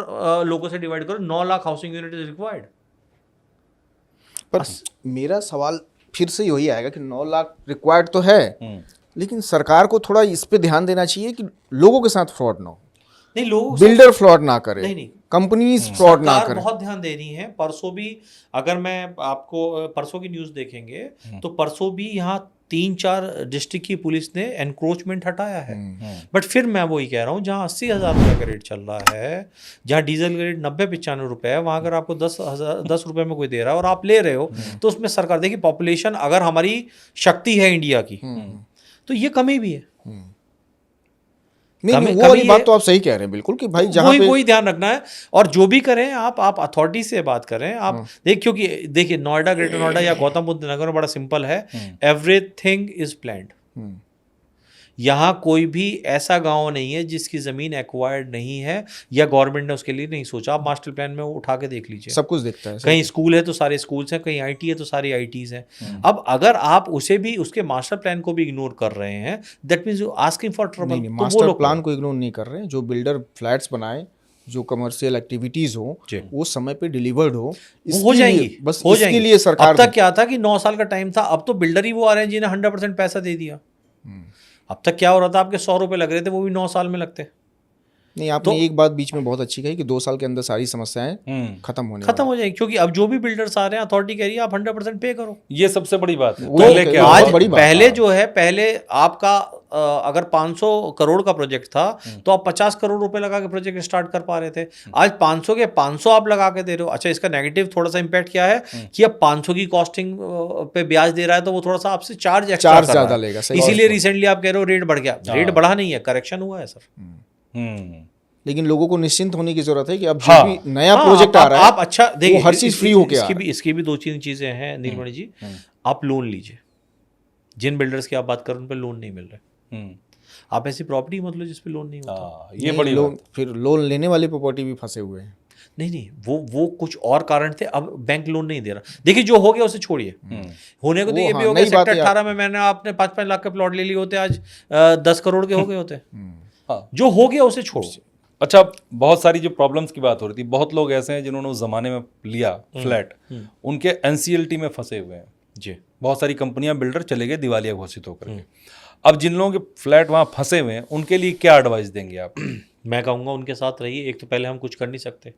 लोगों से डिवाइड करो, 9 lakh housing unit is required. पर मेरा सवाल फिर से यही आएगा कि 9 लाख रिक्वायर्ड तो है, लेकिन सरकार को थोड़ा इस पे ध्यान देना चाहिए कि लोगों के साथ फ्रॉड ना हो। नहीं, लोग बिल्डर फ्रॉड ना करे, नहीं कंपनीज फ्रॉड ना करे। बहुत ध्यान दे रही है। परसों भी अगर मैं आपको परसों की न्यूज़ देखेंगे तो परसों भी यहाँ 3-4 डिस्ट्रिक्ट की पुलिस ने एनक्रोचमेंट हटाया है। बट फिर मैं वही कह रहा हूँ, जहाँ 80,000 रुपये का रेट चल रहा है, जहाँ डीजल का रेट 90-95 रुपये है, वहाँ अगर आपको 10 रुपये में कोई दे रहा है और आप ले रहे हो, तो उसमें सरकार देखिए, पॉपुलेशन अगर हमारी शक्ति है इंडिया की, तो ये कमी भी है। नहीं, वो वाली बात तो आप सही कह रहे हैं बिल्कुल, कि भाई जहाँ पे वही ध्यान रखना है। और जो भी करें आप अथॉरिटी से बात करें आप। क्योंकि देखिए, नोएडा, ग्रेटर नोएडा या गौतम बुद्ध नगर में बड़ा सिंपल है, एवरीथिंग इज प्लान्ड। यहाँ कोई भी ऐसा गांव नहीं है जिसकी जमीन एक्वायर्ड नहीं है या गवर्नमेंट ने उसके लिए नहीं सोचा। आप मास्टर प्लान में उठा के देख लीजिए, सब कुछ दिखता है। कहीं स्कूल है तो सारे स्कूल्स हैं, कहीं आईटी है तो सारी आईटीज हैं। अब अगर आप उसे भी, उसके मास्टर प्लान को भी इग्नोर कर रहे हैं, that means you asking for trouble. Master plan को इग्नोर नहीं कर रहे हैं। जो बिल्डर फ्लैट्स बनाए, जो कमर्शियल एक्टिविटीज हो, वो समय पे डिलीवर्ड हो जाएंगी, बस इसके लिए सरकार। अब तक क्या था कि 9 साल का टाइम था, अब तो बिल्डर ही वो आ रहे हैं जिन्हें 100% पैसा दे दिया। अब तक क्या हो रहा था, आपके 100 रुपए लग रहे थे, वो भी 9 साल में लगते। नहीं, आपने एक बात बीच में बहुत अच्छी कही कि 2 साल के अंदर सारी समस्याएं खत्म हो जाएगी, क्योंकि अब जो भी बिल्डर्स आ रहे हैं, अथॉरिटी कह रही है आप 100% पे करो। ये सबसे बड़ी बात है। तो आज पहले जो है, पहले आपका अगर 500 करोड़ का प्रोजेक्ट था तो आप 50 करोड़ रुपए लगा के प्रोजेक्ट स्टार्ट कर पा रहे थे। आज 500 के 500 आप लगा के दे रहे हो। अच्छा, इसका नेगेटिव थोड़ा सा इंपैक्ट क्या है कि अब 500 की कॉस्टिंग पे ब्याज दे रहा है, तो वो थोड़ा सा आपसे चार्ज ज्यादा लेगा। इसीलिए रिसेंटली आप कह रहे हो रेट बढ़ गया। रेट बढ़ा नहीं है, करेक्शन हुआ है सर। लेकिन लोगों को निश्चिंत होने की जरूरत है कि अब जो भी नया प्रोजेक्ट आ रहा है, आप अच्छा देखिए, हर चीज फ्री होके इसकी भी 2-3 चीजें हैं नीलमणि जी। आप लोन लीजिए, जिन बिल्डर्स की आप बात कर रहे हैं उन पर लोन नहीं मिल रहे। आप ऐसी प्रॉपर्टी मत लो जिस पे लोन नहीं होता। ये बड़ी लोन, फिर लोन लेने वाली प्रॉपर्टी भी फंसे हुए हैं। नहीं, वो कुछ और कारण थे, अब बैंक लोन नहीं दे रहा। देखिए, जो हो गया उसे छोड़िए, होने को तो ये भी हो गया। सेक्टर 18 में मैंने आपने 5-5 लाख के प्लॉट ले लिए होते, आज 10 करोड़ के हो गए होते। जो हो गया उसे छोड़ो। अच्छा, बहुत सारी जो प्रॉब्लम्स की बात हो रही थी, बहुत लोग ऐसे हैं जिन्होंने उस जमाने में लिया फ्लैट, उनके एनसीएलटी में फंसे हुए हैं जी। बहुत सारी कंपनियां, बिल्डर चले गए दिवालिया घोषित होकर। अब जिन लोगों के फ्लैट वहां फंसे हुए हैं, उनके लिए क्या एडवाइस देंगे आप? मैं कहूँगा उनके साथ रहिए। एक तो पहले हम कुछ कर नहीं सकते,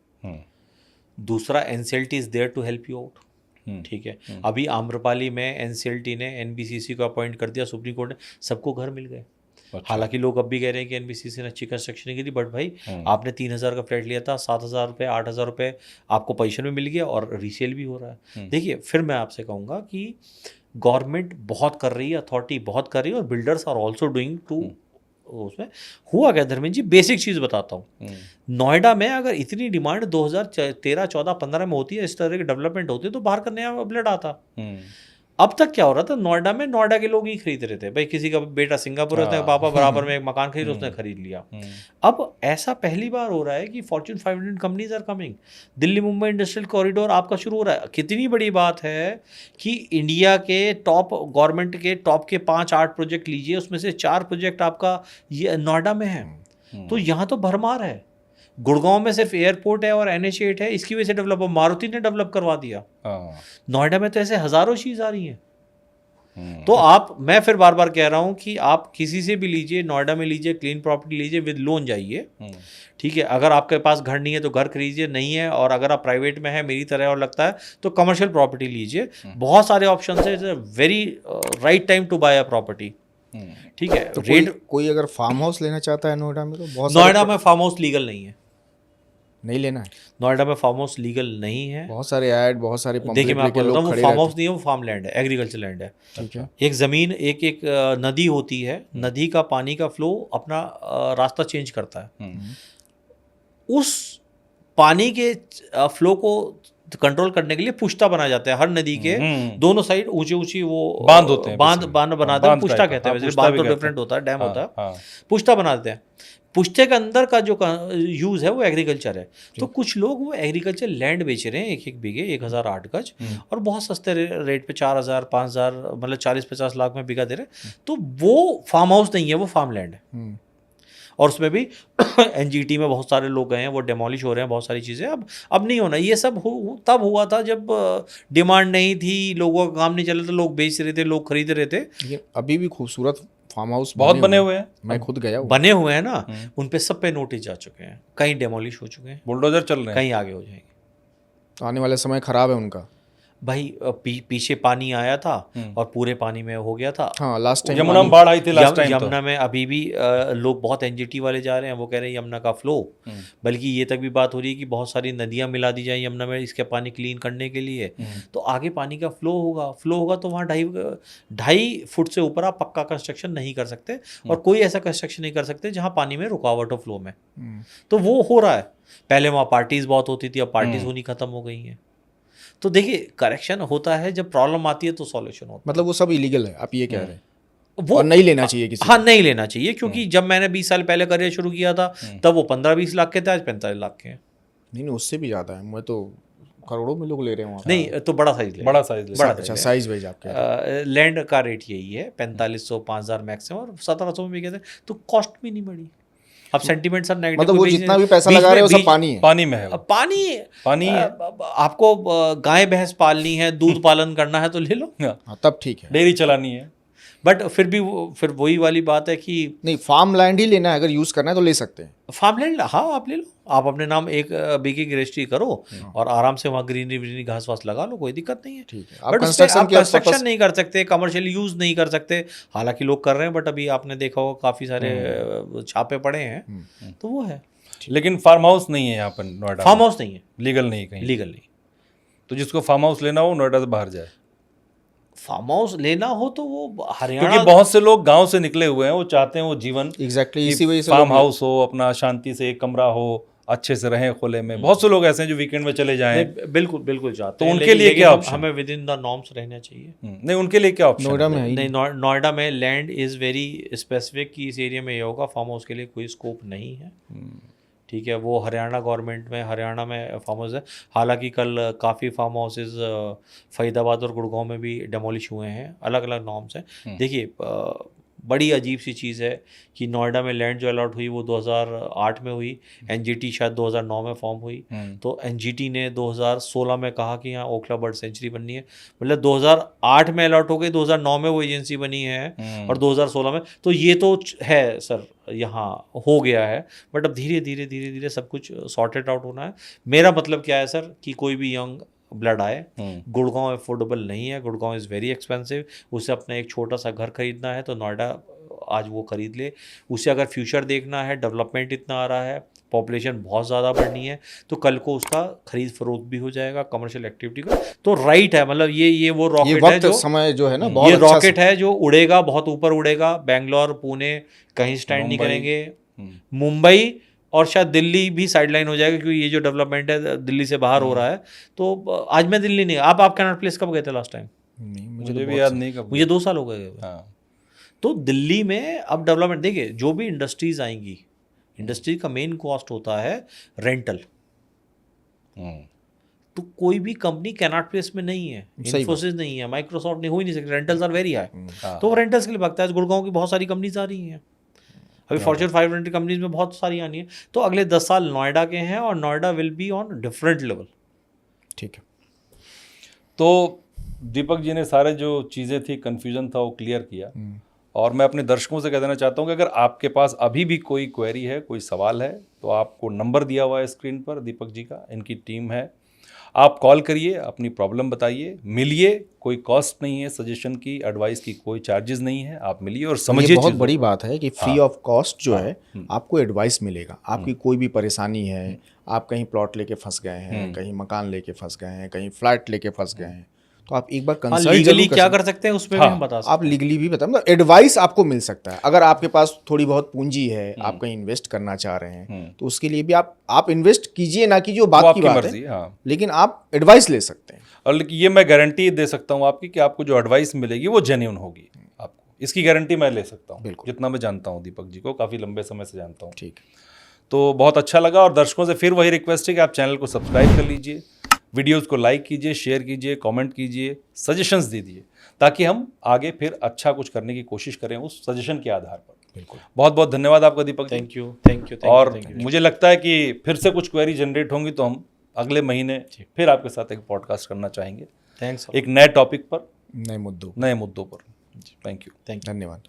दूसरा NCLT is there to help you out. ठीक है, अभी आम्रपाली में एनसीएलटी ने एनबीसीसी को अपॉइंट कर दिया, सुप्रीम कोर्ट ने, सबको घर मिल गए। अच्छा। हालांकि लोग अब भी कह रहे हैं कि एनबीसीसी ने अच्छी कंस्ट्रक्शन की थी, बट भाई आपने 3,000 का फ्लैट लिया था, 7,000 रुपये 8,000 रुपये आपको पोजीशन में मिल गया और रीसेल भी हो रहा है। देखिए, फिर मैं आपसे कहूँगा कि गवर्नमेंट बहुत कर रही है, अथॉरिटी बहुत कर रही है, और builders are also doing too. उसमें हुआ क्या धर्मेंद्र जी, बेसिक चीज़ बताता हूँ। नोएडा में अगर इतनी डिमांड 2013, 14, 15 में होती है, इस तरह की डेवलपमेंट होती है, तो बाहर का नया ब्लड आता। अब तक क्या हो रहा था, नोएडा में नोएडा के लोग ही खरीद रहे थे। भाई किसी का बेटा सिंगापुर रहता है, पापा बराबर में एक मकान खरीद, उसने खरीद लिया। अब ऐसा पहली बार हो रहा है कि Fortune 500 companies are coming. Delhi Mumbai industrial corridor आपका शुरू हो रहा है। कितनी बड़ी बात है कि इंडिया के टॉप, गवर्नमेंट के टॉप के 5-8 प्रोजेक्ट लीजिए, उसमें से 4 प्रोजेक्ट आपका ये नोएडा में है। तो यहाँ तो भरमार है। गुड़गांव में सिर्फ एयरपोर्ट है और NH8 है, इसकी वजह से डेवलप, मारुति ने डेवलप करवा दिया। नोएडा में तो ऐसे हजारों चीज आ रही हैं। तो आप, मैं फिर बार बार कह रहा हूं कि आप किसी से भी लीजिए, नोएडा में लीजिए, क्लीन प्रॉपर्टी लीजिए, विद लोन जाइए। ठीक है, अगर आपके पास घर नहीं है तो घर खरीदिए, नहीं है और अगर आप प्राइवेट में है मेरी तरह और लगता है तो कमर्शियल प्रॉपर्टी लीजिए। बहुत सारे ऑप्शन है, it's a very right time to buy a property. ठीक है, तो कोई अगर फार्म हाउस लेना चाहता है नोएडा में, तो बहुत नोएडा में फार्म हाउस लीगल नहीं है। नहीं लेना है। नोएडा में फार्म हाउस लीगल नहीं है। बहुत सारे ऐड, बहुत सारे देखिए पंपलेट मैं आपको लेके बताता लोग हूँ, खड़े वो फार्म रहते हाउस नहीं है, वो फार्म लैंड है, एग्रीकल्चर लैंड है। हैं। ठीक है। एक ज़मीन, एक नदी होती है, नदी का पानी का फ्लो अपना रास्ता चेंज करता है। उस पानी के फ्लो को कंट्रोल करने के लिए पुश्ता बनाया जाता है। हर नदी के दोनों साइड ऊंची ऊंची वो बांध होते हैं, बांध basically। बांध बनाते हैं, पुश्ता कहते हैं वैसे, बांध तो डिफरेंट होता है, डैम होता है, पुश्ता बनाते हैं। पुश्ते के अंदर का जो यूज है वो एग्रीकल्चर है। तो कुछ लोग वो एग्रीकल्चर लैंड बेच रहे हैं, एक बीघे 1008 गज, और बहुत सस्ते रेट पे 4000 5000 मतलब 40-50 लाख में बिका दे रहे। तो वो फार्म हाउस नहीं है, वो फार्म लैंड है। और उसमें भी एनजीटी में बहुत सारे लोग गए हैं, वो डेमोलिश हो रहे हैं बहुत सारी चीज़ें। अब नहीं होना ये सब। तब हुआ था जब डिमांड नहीं थी, लोगों का काम नहीं चल रहा था, लोग बेच रहे थे, लोग खरीद रहे थे। लेकिन अभी भी खूबसूरत फार्म हाउस बहुत बने हुए हैं, मैं खुद गया हूँ। बने हुए हैं ना, उन पे सब पे नोटिस जा चुके हैं, कहीं डेमोलिश हो चुके हैं, बुलडोजर चल रहे हैं, कहीं आगे हो जाएंगे। तो आने वाले समय खराब है उनका। भाई पीछे पानी आया था और पूरे पानी में हो गया था। हाँ, लास्ट टाइम यमुना में बाढ़ आई थी लास्ट टाइम। यमुना में अभी भी लोग बहुत एनजीटी वाले जा रहे हैं, वो कह रहे हैं यमुना का फ्लो, बल्कि ये तक भी बात हो रही है कि बहुत सारी नदियां मिला दी जाए यमुना में इसके पानी क्लीन करने के लिए। तो आगे पानी का फ्लो होगा तो वहाँ 2.5 फुट से ऊपर आप पक्का कंस्ट्रक्शन नहीं कर सकते, और कोई ऐसा कंस्ट्रक्शन नहीं कर सकते जहाँ पानी में रुकावट हो फ्लो में। तो वो हो रहा है। पहले वहाँ पार्टीज बहुत होती थी, अब पार्टीज होनी खत्म हो गई हैं। तो देखिए करेक्शन होता है, जब प्रॉब्लम आती है तो सॉल्यूशन होता है। मतलब वो सब इलीगल है, आप ये कह रहे हैं? वो और नहीं लेना चाहिए किसी हाँ, नहीं लेना चाहिए, क्योंकि जब मैंने 20 साल पहले करियर शुरू किया था तब वो 15-20 लाख के थे, आज 45 लाख के हैं। नहीं, उससे भी ज़्यादा है। मैं तो करोड़ों में लोग ले रहे हैं वहाँ। नहीं तो बड़ा साइज ले, बड़ा साइज। अच्छा, साइज वाइज आपके लैंड का रेट यही है 4500 5000 मैक्सिमम, और 1700 में भी कहते हैं, तो कॉस्ट भी नहीं बढ़ी। अब सेंटीमेंट सर नेगेटिव, मतलब वो जितना भी पैसा लगा रहे हैं वो सब पानी है। पानी में है, पानी है। आपको गाय भैंस पालनी है, दूध पालन करना है तो ले लो, हाँ, तब ठीक है। डेयरी चलानी है। बट फिर भी फिर वही वाली बात है कि नहीं, फार्म लैंड ही लेना है, अगर यूज़ करना है तो ले सकते हैं। फार्म लैंड, हाँ आप ले लो, आप अपने नाम 1 बीघे की रजिस्ट्री करो और आराम से वहाँ ग्रीनरी घास वास लगा लो, कोई दिक्कत नहीं है। ठीक है। बट आप कंस्ट्रक्शन नहीं कर सकते, कमर्शियल यूज नहीं कर सकते, हालांकि लोग कर रहे हैं, बट अभी आपने देखा होगा काफ़ी सारे छापे पड़े हैं, तो वो है। लेकिन फार्म हाउस नहीं है यहाँ पर नोएडा, फार्म हाउस नहीं है, लीगल नहीं कहीं, लीगल नहीं। तो जिसको फार्म हाउस लेना हो नोएडा से बाहर जाए। फार्म हाउस लेना हो तो वो हरियाणा, क्योंकि बहुत से लोग गांव से निकले हुए हैं, वो चाहते हैं वो जीवन एग्जैक्टली इसी वजह से फार्म हाउस हो, अपना शांति से एक कमरा हो, अच्छे से रहें खुले में। बहुत से लोग ऐसे हैं जो वीकेंड में चले जाएं। बिल्कुल बिल्कुल चाहते हैं। हैं, तो उनके लिए क्या ऑप्शन? हमें विद इन द नॉर्म्स रहना चाहिए। नहीं, उनके लिए क्या ऑप्शन? नोएडा में नहीं, नोएडा में लैंड इज़ वेरी स्पेसिफिक कि इस एरिया में ये होगा, फार्म हाउस के लिए कोई स्कोप नहीं है। ठीक है, वो हरियाणा गवर्नमेंट में, हरियाणा में फार्म हाउस है। हालांकि कल काफ़ी फार्म हाउसेज फरीदाबाद और गुड़गांव में भी डेमोलिश हुए हैं, अलग अलग नॉर्म्स हैं। देखिए बड़ी अजीब सी चीज़ है कि नोएडा में लैंड जो अलॉट हुई वो 2008 में हुई, एनजीटी शायद 2009 में फॉर्म हुई। तो एनजीटी ने 2016 में कहा कि यहाँ ओखला बर्ड सेंचुरी बननी है, मतलब 2008 में अलॉट हो गई, 2009 में वो एजेंसी बनी है और 2016 में, तो ये तो है सर, यहाँ हो गया है। बट अब धीरे धीरे सब कुछ सॉर्टेड आउट होना है। मेरा मतलब क्या है सर कि कोई भी यंग ब्लड आए, गुड़गांव अफोर्डेबल नहीं है, गुड़गांव इज़ वेरी एक्सपेंसिव। उसे अपना एक छोटा सा घर खरीदना है तो नोएडा आज वो खरीद ले। उसे अगर फ्यूचर देखना है, डेवलपमेंट इतना आ रहा है, पॉपुलेशन बहुत ज़्यादा बढ़नी है, तो कल को उसका खरीद फरोख्त भी हो जाएगा कमर्शियल एक्टिविटी का। तो राइट है, मतलब ये वो रॉकेट है जो समय जो है ना, बहुत ये अच्छा रॉकेट है जो उड़ेगा, बहुत ऊपर उड़ेगा। बेंगलोर, पुणे कहीं स्टैंड नहीं करेंगे, मुंबई और शायद दिल्ली भी साइडलाइन हो जाएगा, क्योंकि ये जो डेवलपमेंट है दिल्ली से बाहर हो रहा है। तो आज मैं दिल्ली नहीं, आप कैनॉट प्लेस कब गए थे लास्ट टाइम? नहीं, मुझे भी याद नहीं कब। मुझे 2 साल हो गए। हाँ। तो दिल्ली में अब डेवलपमेंट देखिए, जो भी इंडस्ट्रीज आएंगी, इंडस्ट्री का मेन कॉस्ट होता है रेंटल। तो कोई भी कंपनी कैनॉट प्लेस में नहीं है, इन्फोसिस नहीं है, माइक्रोसॉफ्ट नहीं, हो ही नहीं सकती, रेंटल्स आर वेरी हाई। तो वो रेंटल्स के लिए भागता है। गुड़गांव की बहुत सारी कंपनीज आ रही हैं, अभी फॉर्च्यून 500 कंपनीज में बहुत सारी आनी है। तो अगले 10 साल नोएडा के हैं और Noida will be on different level. ठीक है। तो दीपक जी ने सारे जो चीज़ें थी, कन्फ्यूजन था, वो क्लियर किया। और मैं अपने दर्शकों से कह देना चाहता हूँ कि अगर आपके पास अभी भी कोई क्वेरी है, कोई सवाल है, तो आपको नंबर दिया हुआ है स्क्रीन पर दीपक जी का, इनकी टीम है, आप कॉल करिए, अपनी प्रॉब्लम बताइए, मिलिए, कोई कॉस्ट नहीं है, सजेशन की, एडवाइस की कोई चार्जेस नहीं है, आप मिलिए और समझिए। ये बहुत चीज़ों बड़ी को। बात है कि फ्री ऑफ कॉस्ट जो है आपको एडवाइस मिलेगा। आपकी कोई भी परेशानी है, आप कहीं प्लॉट लेके फंस गए हैं, कहीं मकान लेके फंस गए हैं, कहीं फ्लैट लेके फंस गए हैं, तो आप एक बार हाँ, कंसल्ट लीगली जरूर क्या कर सकते हैं उसमें भी हम बता सकते आप लीगली भी बताएं, मतलब एडवाइस आपको मिल सकता है। अगर आपके पास थोड़ी बहुत पूंजी है, आप कहीं इन्वेस्ट करना चाह रहे हैं, तो उसके लिए भी आप इन्वेस्ट कीजिए ना कीजिए, वो वो बात की आपकी बात मर्जी, है, हाँ। लेकिन आप एडवाइस ले सकते हैं। और लेकिन ये मैं गारंटी दे सकता हूँ आपकी कि आपको जो एडवाइस मिलेगी वो जेन्युइन होगी आपको, इसकी गारंटी मैं ले सकता हूँ, बिल्कुल। जितना मैं जानता हूँ दीपक जी को, काफ़ी लंबे समय से जानता हूँ। ठीक है। तो बहुत अच्छा लगा, और दर्शकों से फिर वही रिक्वेस्ट है कि आप चैनल को सब्सक्राइब कर लीजिए, वीडियोज़ को लाइक कीजिए, शेयर कीजिए, कमेंट कीजिए, सजेशंस दीजिए, ताकि हम आगे फिर अच्छा कुछ करने की कोशिश करें उस सजेशन के आधार पर। बिल्कुल। बहुत बहुत धन्यवाद आपका दीपक जी। Thank you. और मुझे लगता है कि फिर से कुछ क्वेरी जनरेट होंगी तो हम अगले महीने फिर आपके साथ एक पॉडकास्ट करना चाहेंगे, थैंक्स, एक नए टॉपिक पर, नए मुद्दों नए मुद्दों पर। Thank you. धन्यवाद।